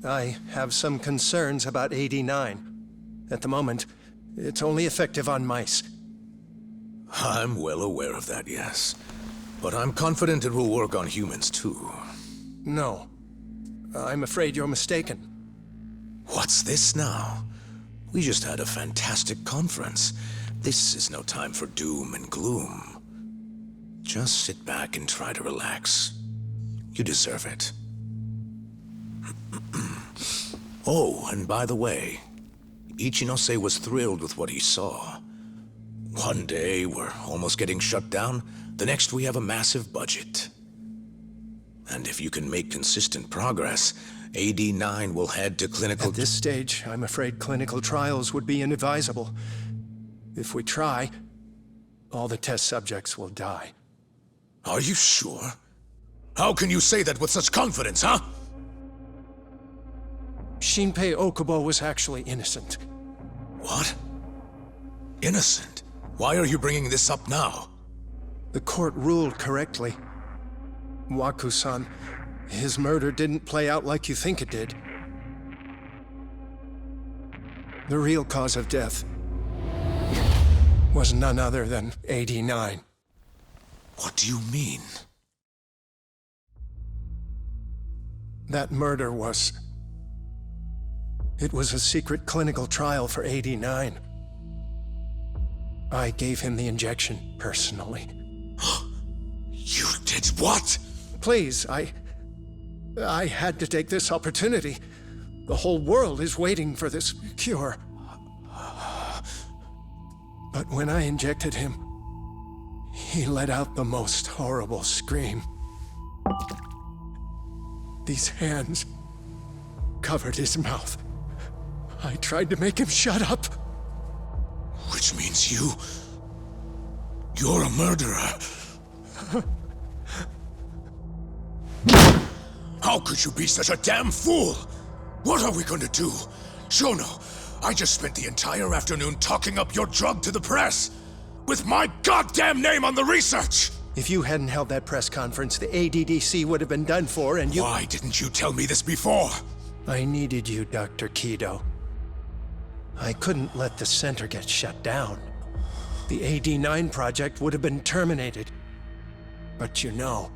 I have some concerns about AD-9. At the moment, it's only effective on mice. I'm well aware of that, yes. But I'm confident it will work on humans, too. No. I'm afraid you're mistaken. What's this now? We just had a fantastic conference. This is no time for doom and gloom. Just sit back and try to relax. You deserve it. Oh, and by the way, Ichinose was thrilled with what he saw. One day, we're almost getting shut down. The next, we have a massive budget. And if you can make consistent progress, AD-9 will head to clinical... At this stage, I'm afraid clinical trials would be inadvisable. If we try, all the test subjects will die. Are you sure? How can you say that with such confidence, huh? Shinpei Okubo was actually innocent. What? Innocent? Why are you bringing this up now? The court ruled correctly. Waku-san, his murder didn't play out like you think it did. The real cause of death was none other than AD-9. What do you mean? That murder was It was a secret clinical trial for 89. I gave him the injection, personally. You did what? Please, I had to take this opportunity. The whole world is waiting for this cure. But when I injected him, he let out the most horrible scream. These hands covered his mouth. I tried to make him shut up. Which means you're a murderer. How could you be such a damn fool? What are we gonna do? Shono, I just spent the entire afternoon talking up your drug to the press, with my goddamn name on the research! If you hadn't held that press conference, the ADDC would have been done for, and you— Why didn't you tell me this before? I needed you, Dr. Kido. I couldn't let the center get shut down. The AD9 project would have been terminated. But you know,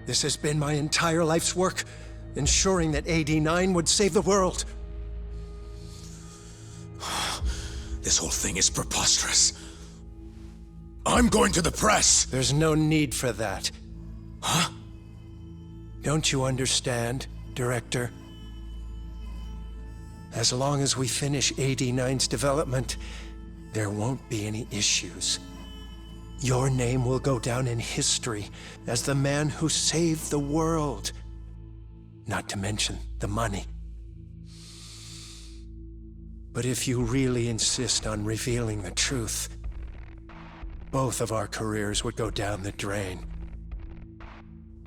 this has been my entire life's work, ensuring that AD9 would save the world. This whole thing is preposterous. I'm going to the press! There's no need for that. Huh? Don't you understand, Director? As long as we finish AD9's development, there won't be any issues. Your name will go down in history as the man who saved the world. Not to mention the money. But if you really insist on revealing the truth, both of our careers would go down the drain.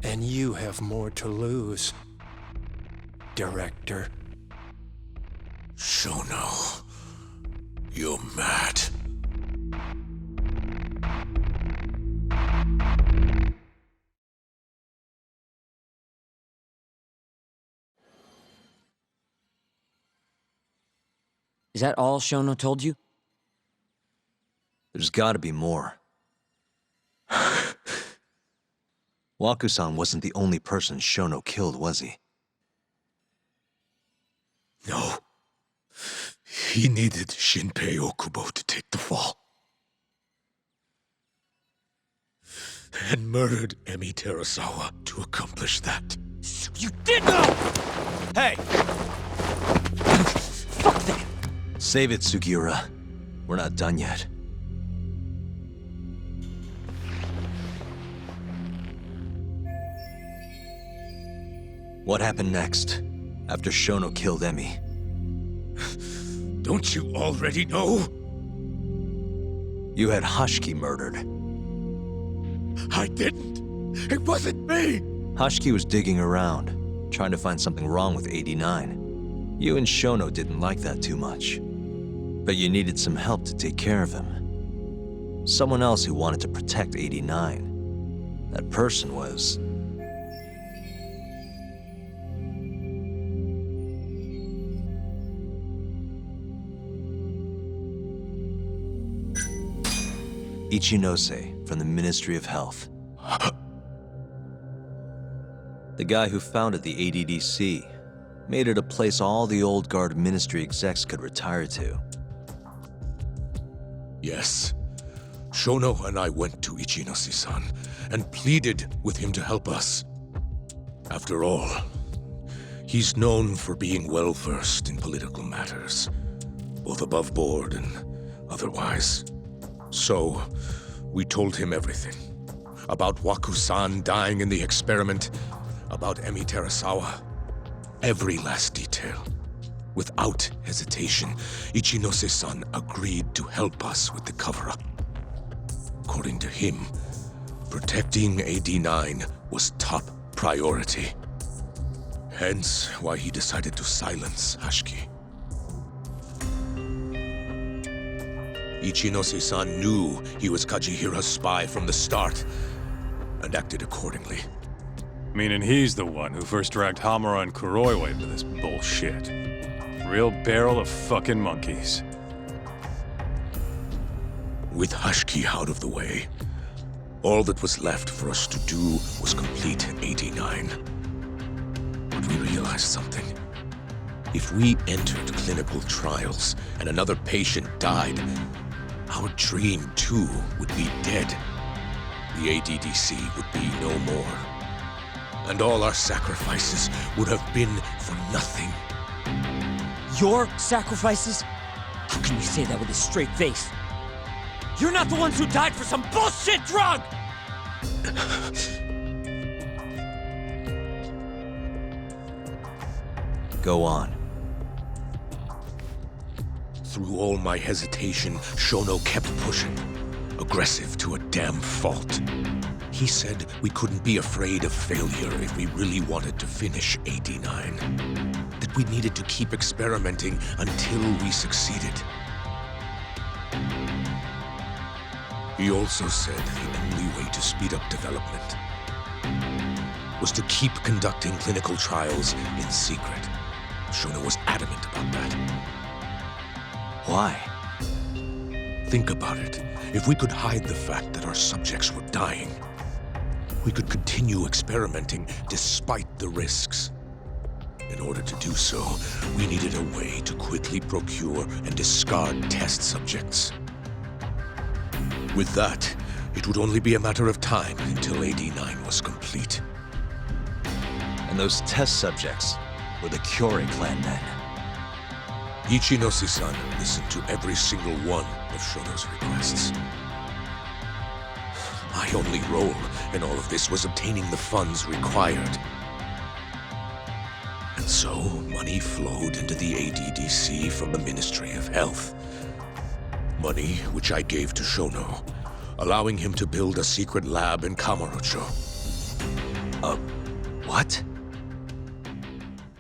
And you have more to lose, Director. Shono, you're mad. Is that all Shono told you? There's gotta be more. Waku-san wasn't the only person Shono killed, was he? No. He needed Shinpei Okubo to take the fall. And murdered Emi Terasawa to accomplish that. You did know! Hey! Fuck that! Save it, Sugiura. We're not done yet. What happened next, after Shono killed Emi? Don't you already know? You had Hashiki murdered. I didn't. It wasn't me. Hashiki was digging around, trying to find something wrong with 89. You and Shono didn't like that too much. But you needed some help to take care of him. Someone else who wanted to protect 89. That person was... Ichinose from the Ministry of Health. The guy who founded the ADDC made it a place all the old guard ministry execs could retire to. Yes. Shono and I went to Ichinose-san and pleaded with him to help us. After all, he's known for being well-versed in political matters, both above board and otherwise. So, we told him everything. About Waku-san dying in the experiment, about Emi Terasawa. Every last detail. Without hesitation, Ichinose-san agreed to help us with the cover-up. According to him, protecting AD9 was top priority. Hence why he decided to silence Hashiki. Ichinose-san knew he was Kajihira's spy from the start, and acted accordingly. Meaning he's the one who first dragged Hamura and Kuroiwa into this bullshit. Real barrel of fucking monkeys. With Hashiki out of the way, all that was left for us to do was complete AD9. But we realized something. If we entered clinical trials and another patient died, our dream too would be dead. The ADDC would be no more. And all our sacrifices would have been for nothing. Your sacrifices? How can you say that with a straight face? You're not the ones who died for some bullshit drug! Go on. Through all my hesitation, Shono kept pushing. Aggressive to a damn fault. He said we couldn't be afraid of failure if we really wanted to finish AD9. That we needed to keep experimenting until we succeeded. He also said the only way to speed up development was to keep conducting clinical trials in secret. Shono was adamant about that. Why? Think about it. If we could hide the fact that our subjects were dying, we could continue experimenting despite the risks. In order to do so, we needed a way to quickly procure and discard test subjects. With that, it would only be a matter of time until AD9 was complete. And those test subjects were the Kyorei clan men. Ichinose-san listened to every single one of Shono's requests. My only role in all of this was obtaining the funds required. And so, money flowed into the ADDC from the Ministry of Health. Money which I gave to Shono, allowing him to build a secret lab in Kamurocho. What?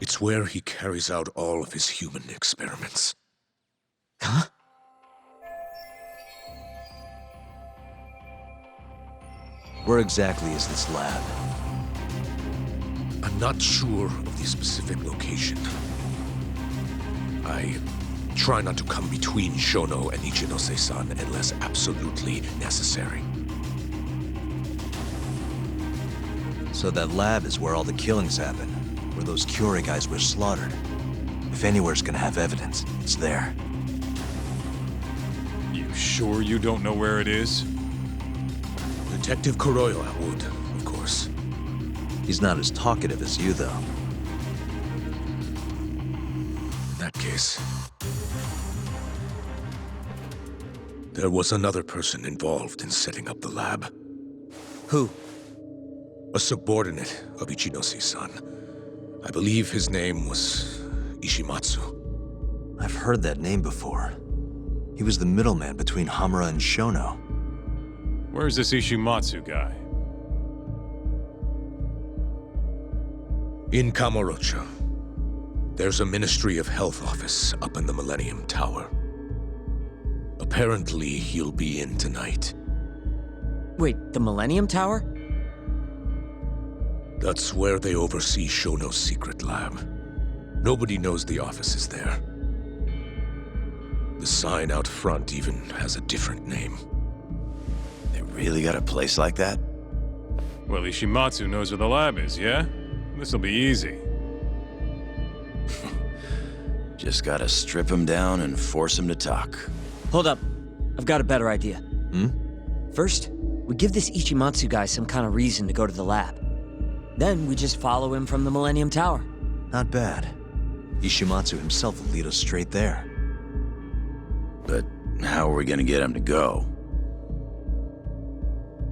It's where he carries out all of his human experiments. Huh? Where exactly is this lab? I'm not sure of the specific location. I try not to come between Shono and Ichinose-san unless absolutely necessary. So that lab is where all the killings happen, where those Kyorei guys were slaughtered. If anywhere's gonna have evidence, it's there. You sure you don't know where it is? Detective Kuroyo would, of course. He's not as talkative as you, though. In that case, there was another person involved in setting up the lab. Who? A subordinate of Ichinose-san. I believe his name was Ishimatsu. I've heard that name before. He was the middleman between Hamura and Shono. Where's this Ishimatsu guy? In Kamurocho. There's a Ministry of Health office up in the Millennium Tower. Apparently, he'll be in tonight. Wait, the Millennium Tower? That's where they oversee Shono's secret lab. Nobody knows the office is there. The sign out front even has a different name. They really got a place like that? Well, Ishimatsu knows where the lab is, yeah? This'll be easy. Just gotta strip him down and force him to talk. Hold up. I've got a better idea. Hmm? First, we give this Ichimatsu guy some kind of reason to go to the lab. Then we just follow him from the Millennium Tower. Not bad. Ishimatsu himself will lead us straight there. But how are we gonna get him to go?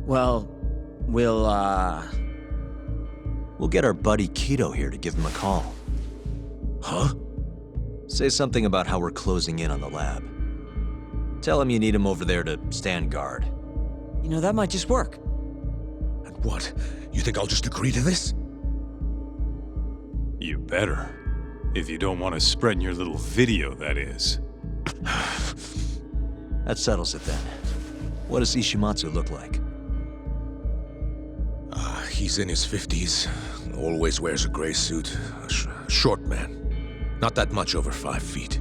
Well, We'll get our buddy Kido here to give him a call. Huh? Say something about how we're closing in on the lab. Tell him you need him over there to stand guard. You know, that might just work. And what? You think I'll just agree to this? You better. If you don't want to spread in your little video, that is. That settles it then. What does Ishimatsu look like? He's in his 50s. Always wears a gray suit. A short man. Not that much over 5 feet.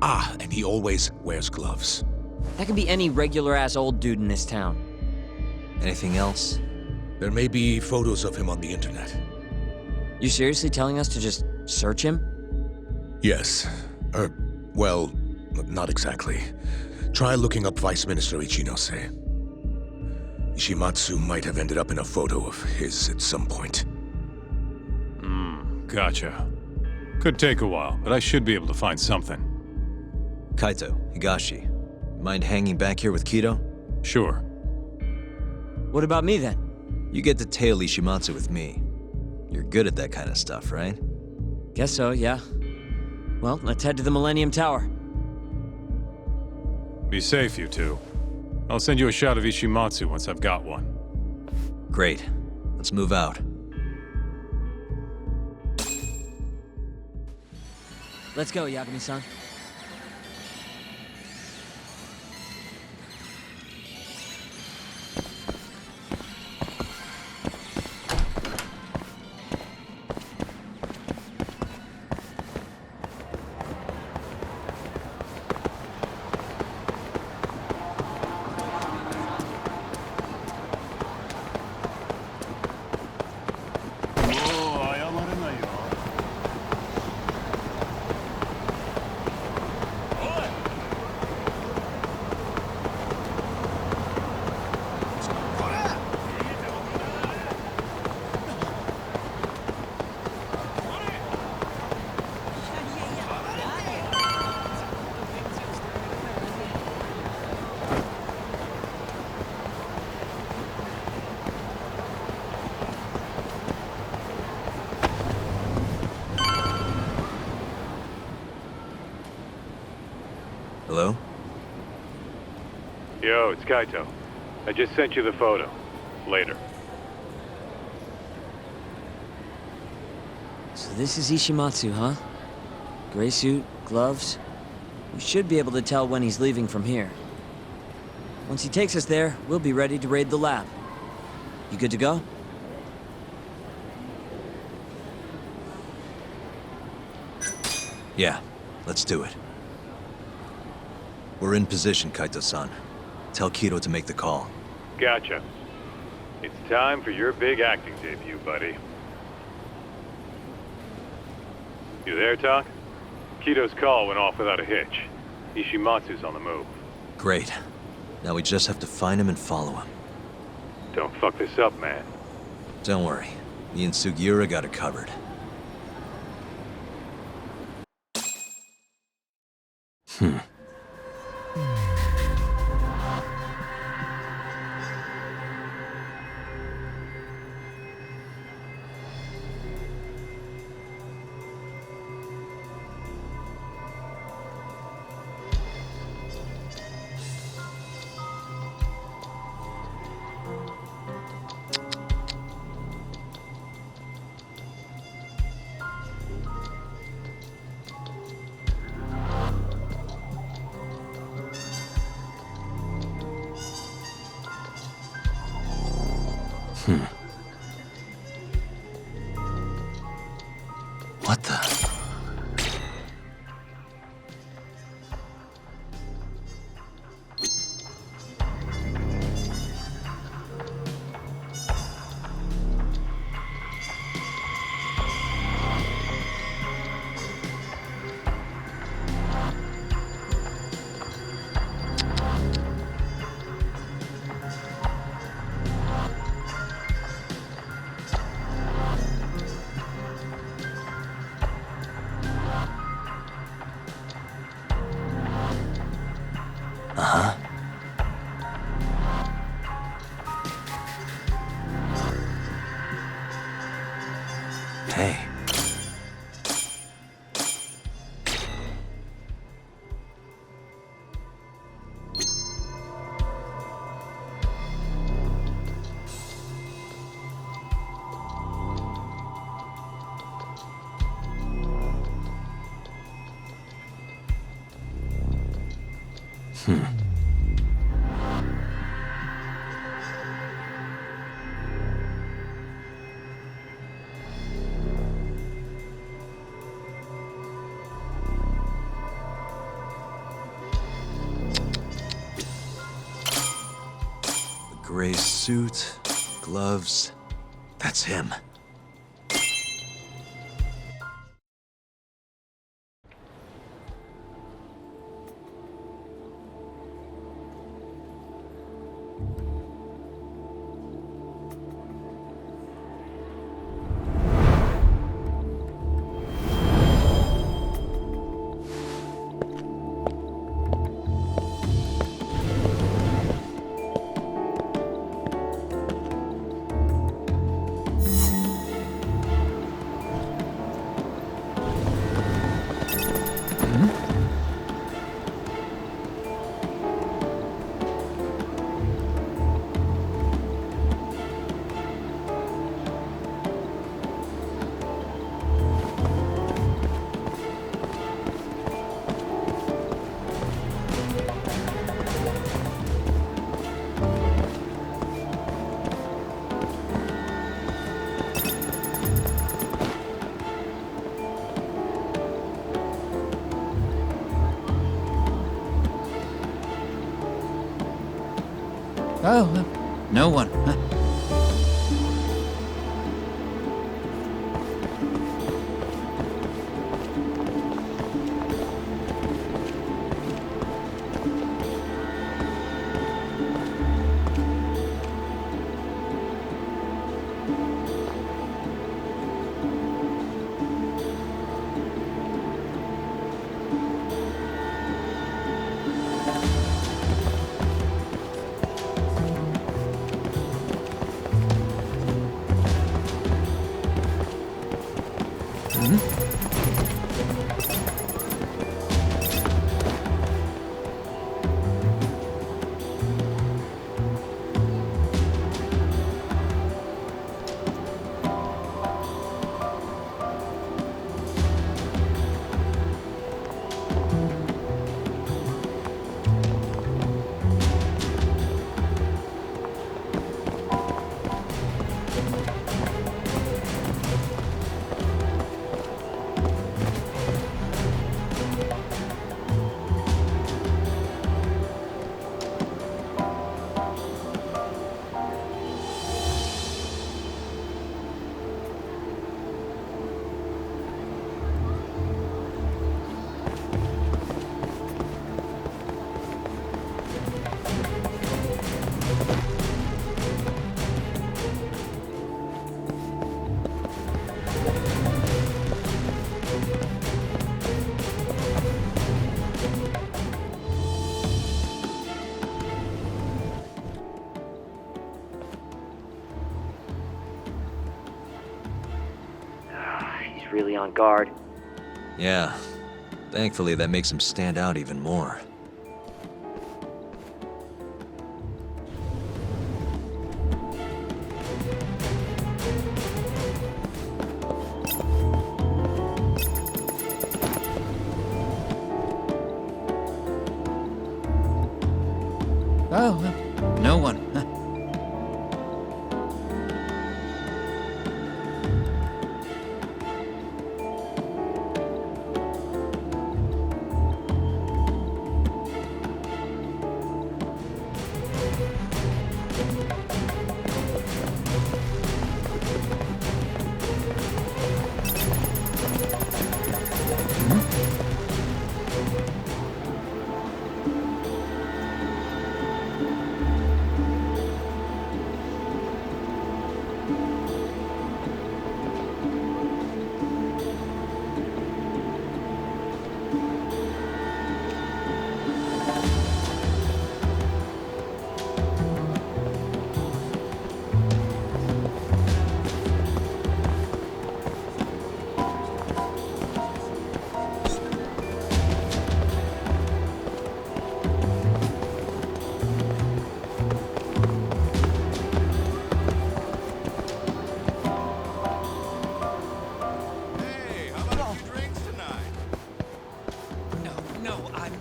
And he always wears gloves. That could be any regular-ass old dude in this town. Anything else? There may be photos of him on the internet. You seriously telling us to just search him? Yes. Well, not exactly. Try looking up Vice Minister Ichinose. Ishimatsu might have ended up in a photo of his at some point. Gotcha. Could take a while, but I should be able to find something. Kaito, Higashi, mind hanging back here with Kido? Sure. What about me then? You get to tail Ishimatsu with me. You're good at that kind of stuff, right? Guess so, yeah. Well, let's head to the Millennium Tower. Be safe, you two. I'll send you a shot of Ishimatsu once I've got one. Great. Let's move out. Let's go, Yagami-san. Hello? Yo, it's Kaito. I just sent you the photo. Later. So this is Ishimatsu, huh? Gray suit, gloves. We should be able to tell when he's leaving from here. Once he takes us there, we'll be ready to raid the lab. You good to go? Yeah, let's do it. We're in position, Kaito-san. Tell Kido to make the call. Gotcha. It's time for your big acting debut, buddy. You there, Tak? Kido's call went off without a hitch. Ishimatsu's on the move. Great. Now we just have to find him and follow him. Don't fuck this up, man. Don't worry. Me and Sugiura got it covered. What the? Uh-huh. Hey. Gray suit, gloves. That's him. Oh, no one. Huh? Really on guard. Yeah. Thankfully, that makes him stand out even more. Oh, no one. Huh?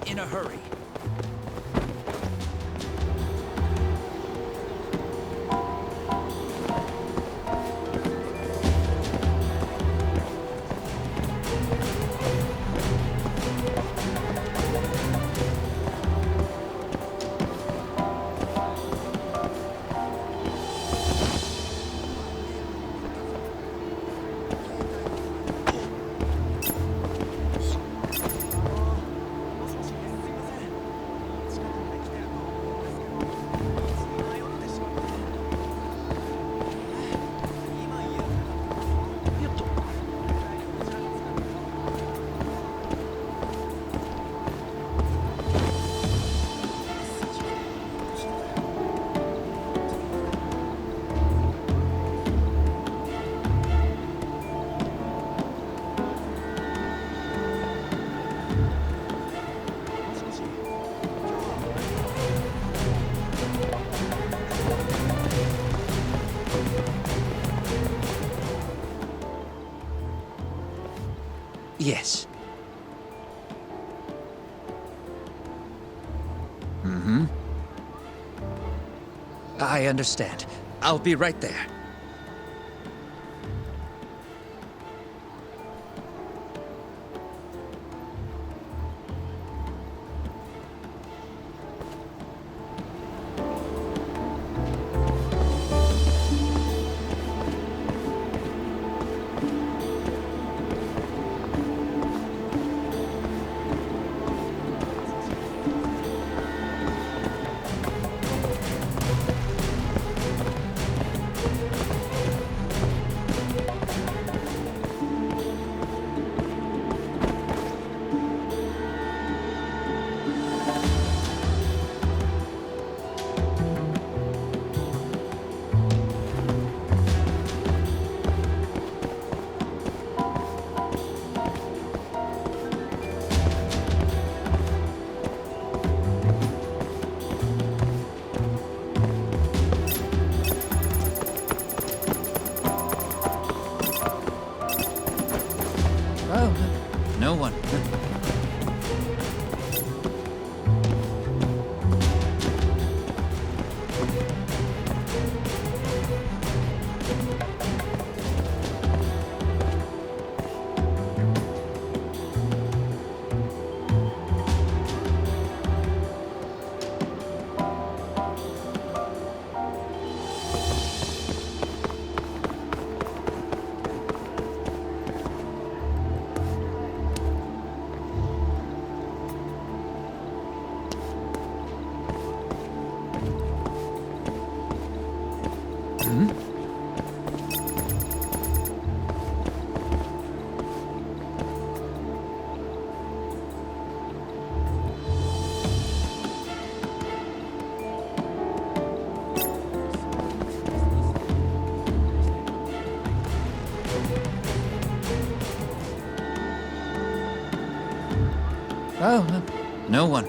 In a hurry. Yes. Mm-hmm. I understand. I'll be right there. no one. Oh, no one.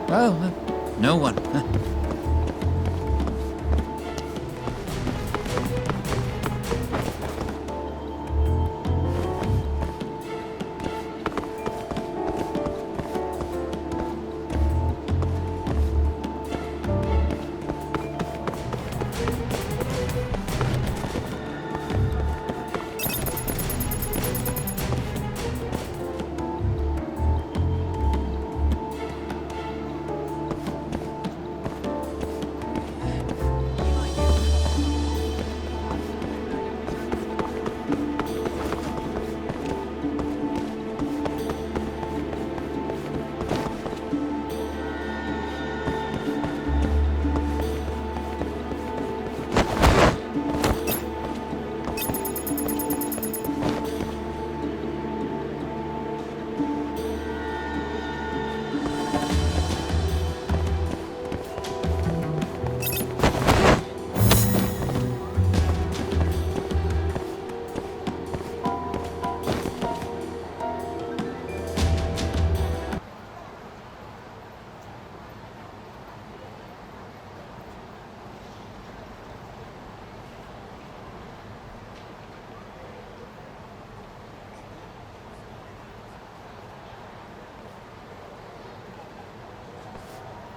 Oh, no one.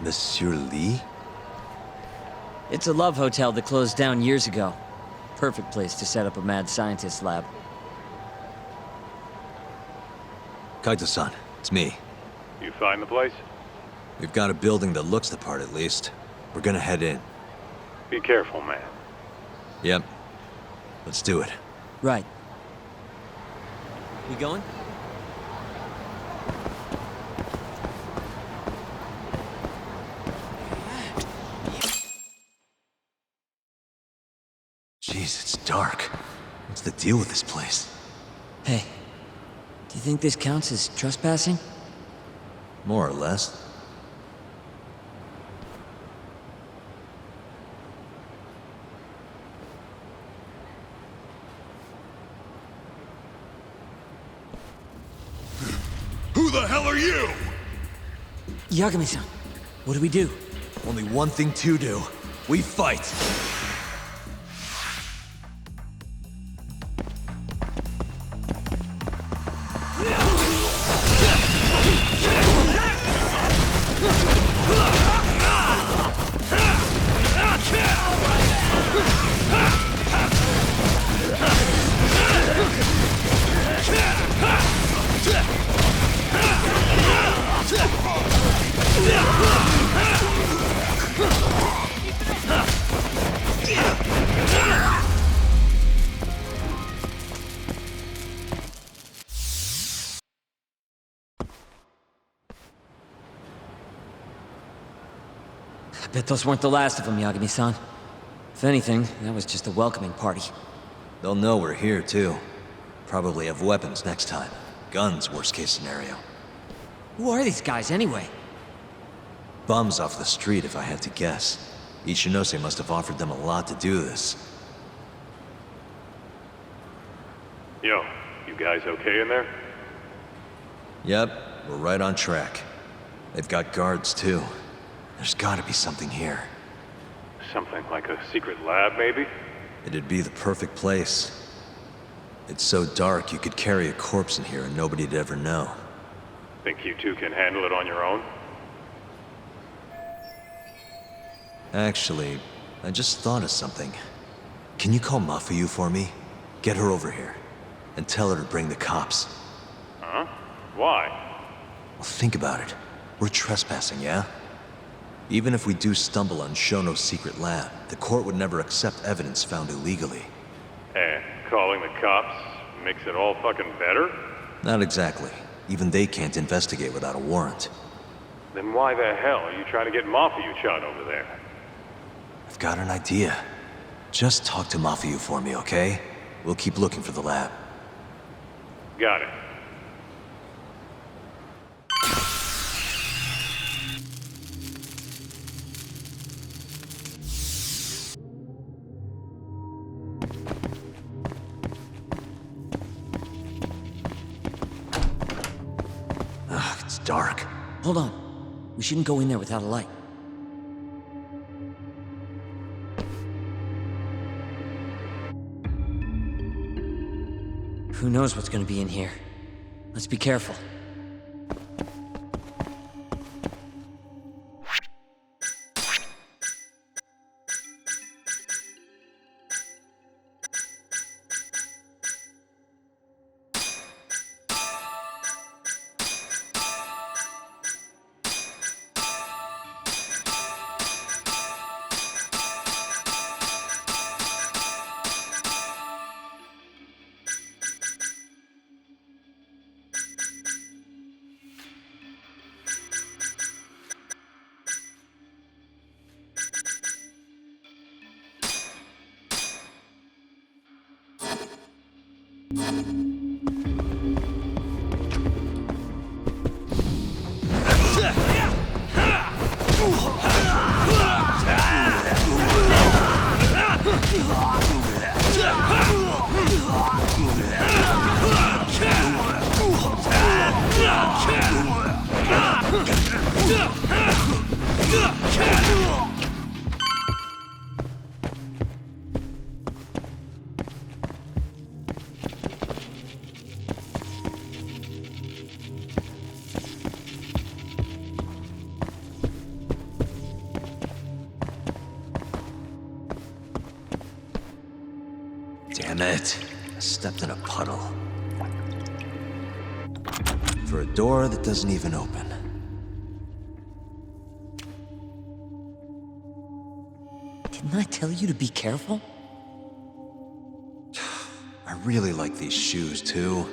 Monsieur Lee? It's a love hotel that closed down years ago. Perfect place to set up a mad scientist lab. Kaito-san, it's me. You find the place? We've got a building that looks the part at least. We're gonna head in. Be careful, man. Yep. Let's do it. Right. We going? Jeez, it's dark. What's the deal with this place? Hey, do you think this counts as trespassing? More or less. Who the hell are you? Yagami-san, what do we do? Only one thing to do. We fight! I bet those weren't the last of them, Yagami-san. If anything, that was just a welcoming party. They'll know we're here, too. Probably have weapons next time. Guns, worst case scenario. Who are these guys, anyway? Bums off the street, if I had to guess. Ichinose must have offered them a lot to do this. Yo, you guys okay in there? Yep, we're right on track. They've got guards, too. There's gotta be something here. Something like a secret lab, maybe? It'd be the perfect place. It's so dark you could carry a corpse in here and nobody'd ever know. Think you two can handle it on your own? Actually, I just thought of something. Can you call Mafuyu for me? Get her over here. And tell her to bring the cops. Huh? Why? Well, think about it. We're trespassing, yeah? Even if we do stumble on Shono's secret lab, the court would never accept evidence found illegally. And calling the cops makes it all fucking better? Not exactly. Even they can't investigate without a warrant. Then why the hell are you trying to get Mafuyu shot over there? I've got an idea. Just talk to Mafuyu for me, okay? We'll keep looking for the lab. Got it. Ugh, it's dark. Hold on. We shouldn't go in there without a light. Who knows what's gonna be in here? Let's be careful. Damn it. I stepped in a puddle. For a door that doesn't even open. Didn't I tell you to be careful? I really like these shoes, too.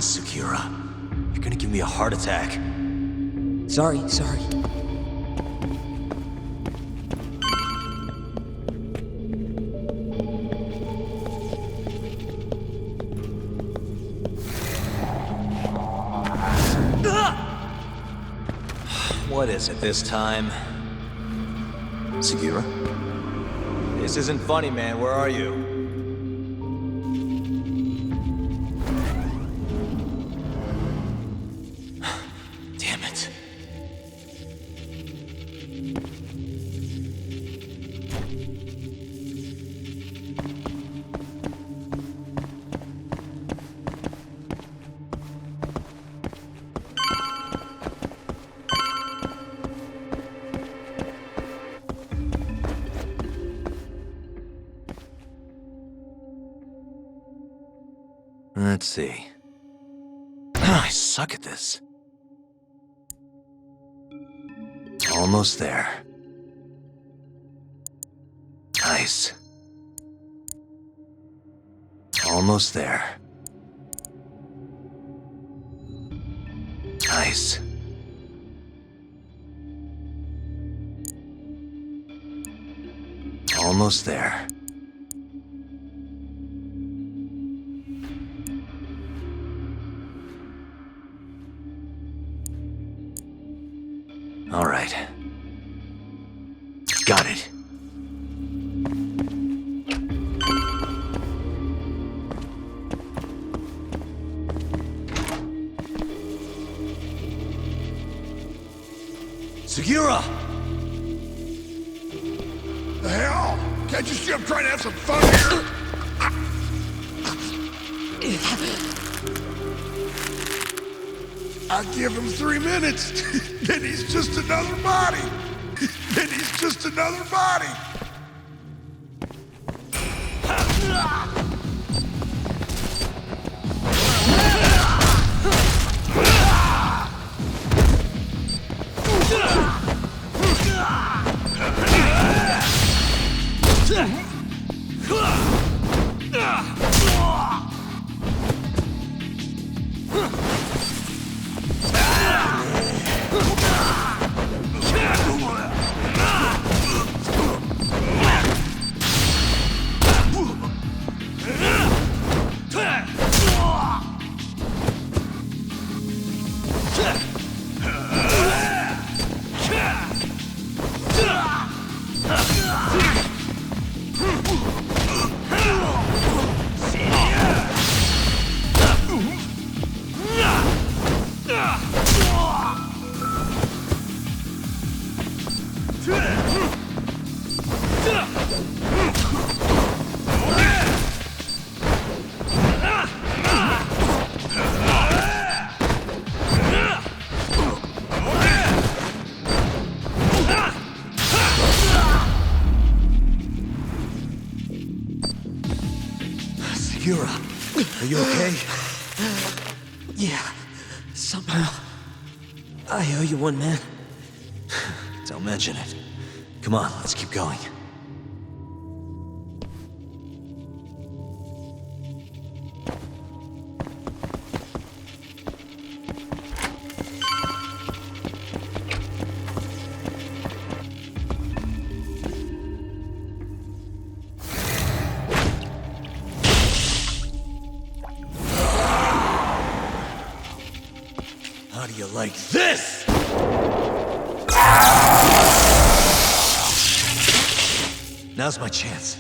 Segura. You're gonna give me a heart attack. Sorry. What is it this time? Segura? This isn't funny, man. Where are you? Let's see. I suck at this. Almost there. Nice. Almost there. Nice. Almost there. All right. Got it. Segura! The hell? Can't you see I'm trying to have some fun here? I give him 3 minutes, then he's just another body. Then he's just another body. Sugura, are you okay? Yeah, somehow. I owe you one, man. Don't mention it. Come on, let's keep going. How do you like this? Now's my chance.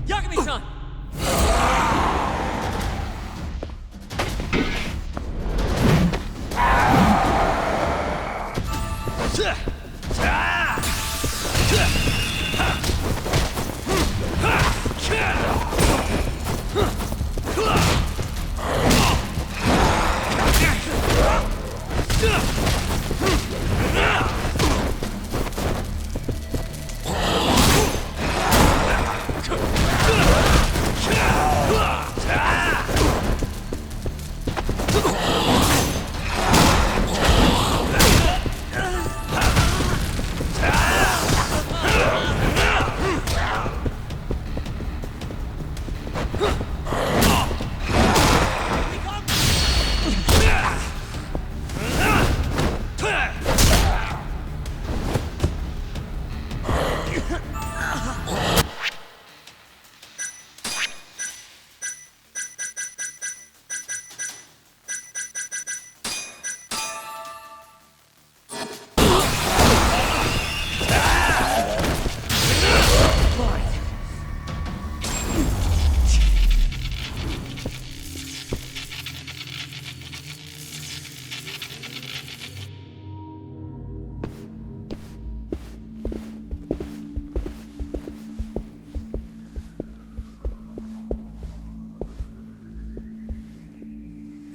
Yagami-san!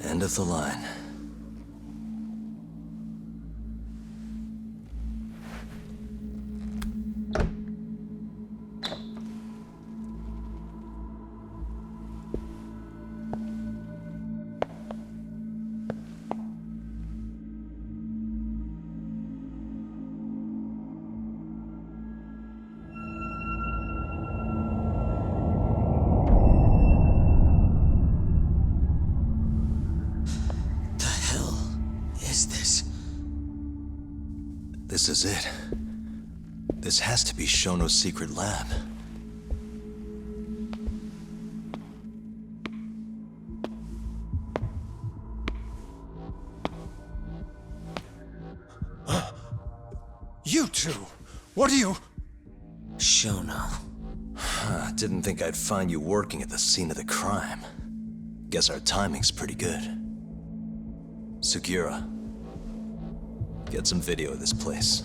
End of the line. This is it. This has to be Shono's secret lab. You two! What are you... Shono. Didn't think I'd find you working at the scene of the crime. Guess our timing's pretty good. Sugura, get some video of this place.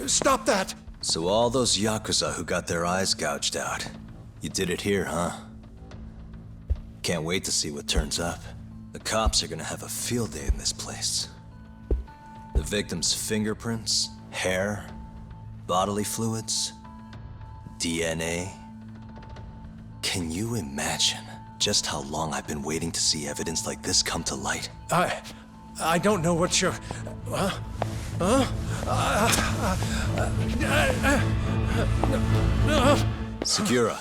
Stop that! So all those Yakuza who got their eyes gouged out, you did it here, huh? Can't wait to see what turns up. The cops are gonna have a field day in this place. The victim's fingerprints, hair, bodily fluids, DNA. Can you imagine just how long I've been waiting to see evidence like this come to light? I don't know what you're... Segura,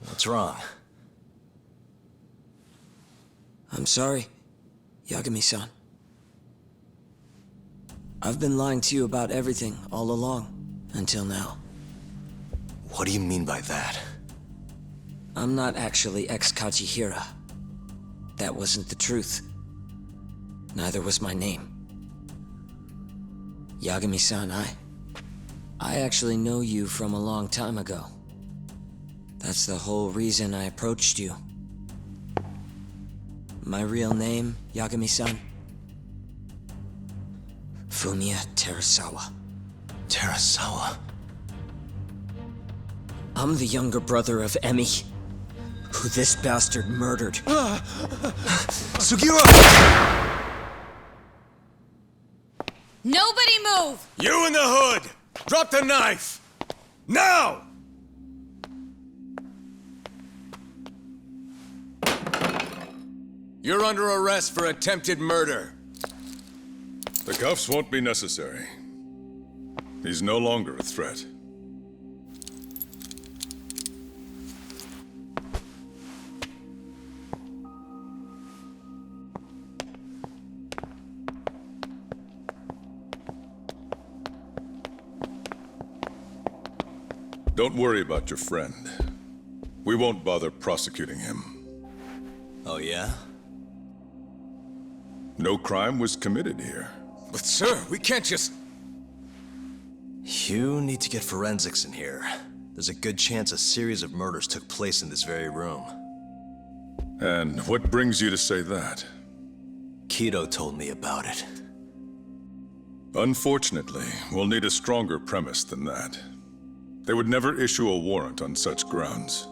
what's wrong? I'm sorry, Yagami-san. I've been lying to you about everything all along, until now. What do you mean by that? I'm not actually ex-Kajihira. That wasn't the truth. Neither was my name. Yagami-san, I actually know you from a long time ago. That's the whole reason I approached you. My real name, Yagami-san? Fumiya Terasawa. Terasawa? I'm the younger brother of Emi, who this bastard murdered. Sugiura! Nobody move! You in the hood! Drop the knife! Now! You're under arrest for attempted murder. The cuffs won't be necessary. He's no longer a threat. Don't worry about your friend. We won't bother prosecuting him. Oh, yeah? No crime was committed here. But sir, we can't just... You need to get forensics in here. There's a good chance a series of murders took place in this very room. And what brings you to say that? Kido told me about it. Unfortunately, we'll need a stronger premise than that. They would never issue a warrant on such grounds.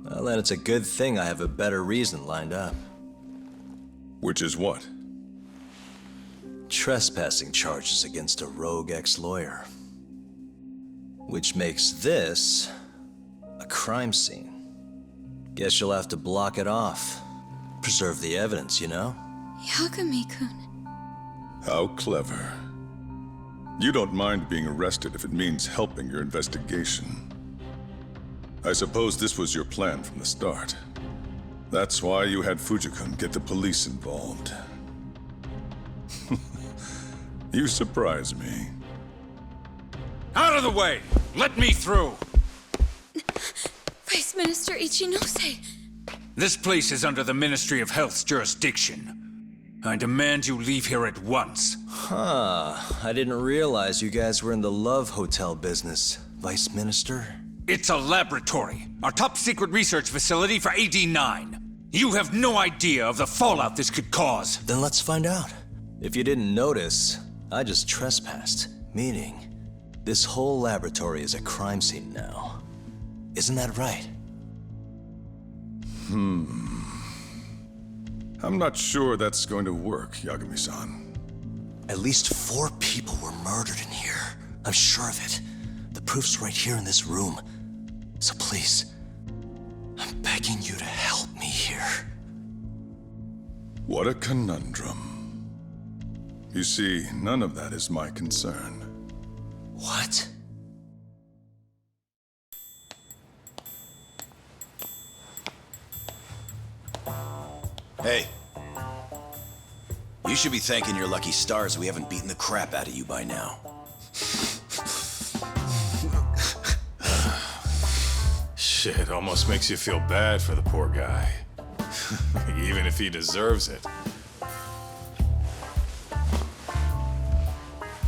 Well, then it's a good thing I have a better reason lined up. Which is what? Trespassing charges against a rogue ex-lawyer. Which makes this a crime scene. Guess you'll have to block it off. Preserve the evidence, you know? Yagami-kun. How clever. You don't mind being arrested if it means helping your investigation. I suppose this was your plan from the start. That's why you had Fujikun get the police involved. You surprise me. Out of the way! Let me through! Vice Minister Ichinose. This place is under the Ministry of Health's jurisdiction. I demand you leave here at once. Huh. I didn't realize you guys were in the Love Hotel business, Vice Minister. It's a laboratory, our top secret research facility for AD9. You have no idea of the fallout this could cause. Then let's find out. If you didn't notice, I just trespassed, meaning this whole laboratory is a crime scene now. Isn't that right? I'm not sure that's going to work, Yagami-san. At least 4 people were murdered in here. I'm sure of it. The proof's right here in this room. So please, I'm begging you to help me here. What a conundrum. You see, none of that is my concern. What? Hey. You should be thanking your lucky stars we haven't beaten the crap out of you by now. Shit, almost makes you feel bad for the poor guy. Even if he deserves it.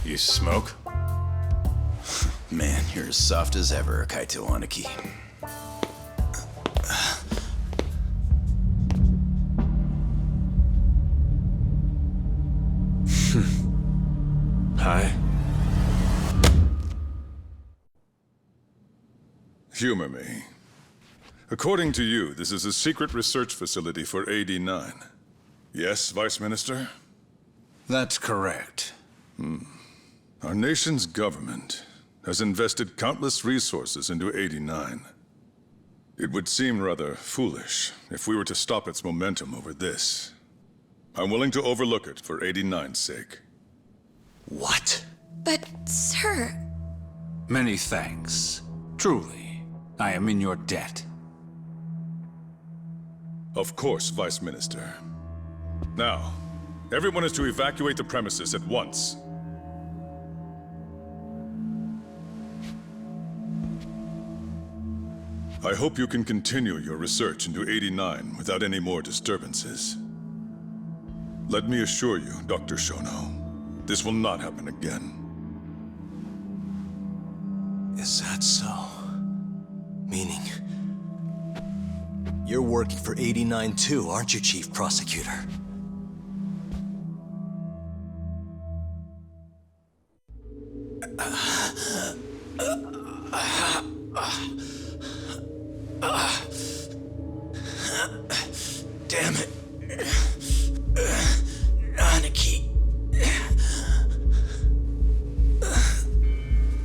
You smoke? Man, you're as soft as ever, Kaito Aniki. Hi. Humor me. According to you, this is a secret research facility for AD9. Yes, Vice Minister? That's correct. Our nation's government has invested countless resources into AD9. It would seem rather foolish if we were to stop its momentum over this. I'm willing to overlook it for AD9's sake. What? But, sir... Many thanks. Truly, I am in your debt. Of course, Vice Minister. Now, everyone is to evacuate the premises at once. I hope you can continue your research into AD9 without any more disturbances. Let me assure you, Dr. Shono, this will not happen again. Is that so? Meaning... you're working for AD9 too, aren't you, Chief Prosecutor? Damn it. Aniki.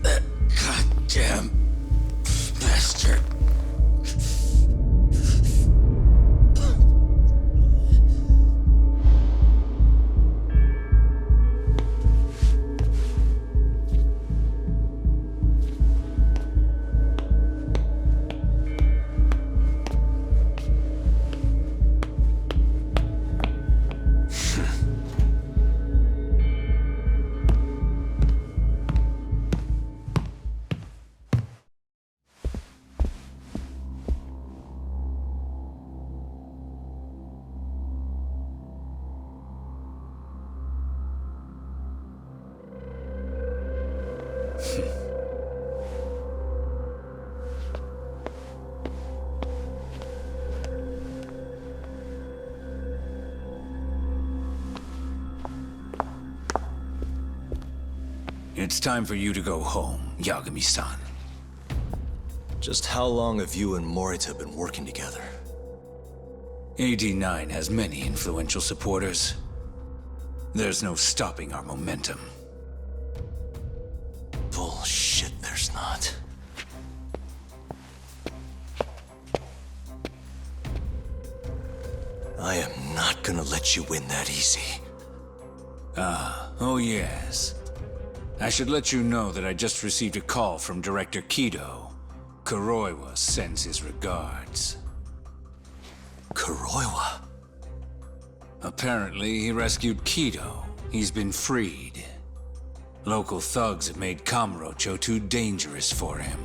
That goddamn bastard. It's time for you to go home, Yagami-san. Just how long have you and Morita been working together? AD9 has many influential supporters. There's no stopping our momentum. Bullshit, there's not. I am not gonna let you win that easy. Oh yes. I should let you know that I just received a call from Director Kido. Kuroiwa sends his regards. Kuroiwa? Apparently, he rescued Kido. He's been freed. Local thugs have made Kamurocho too dangerous for him.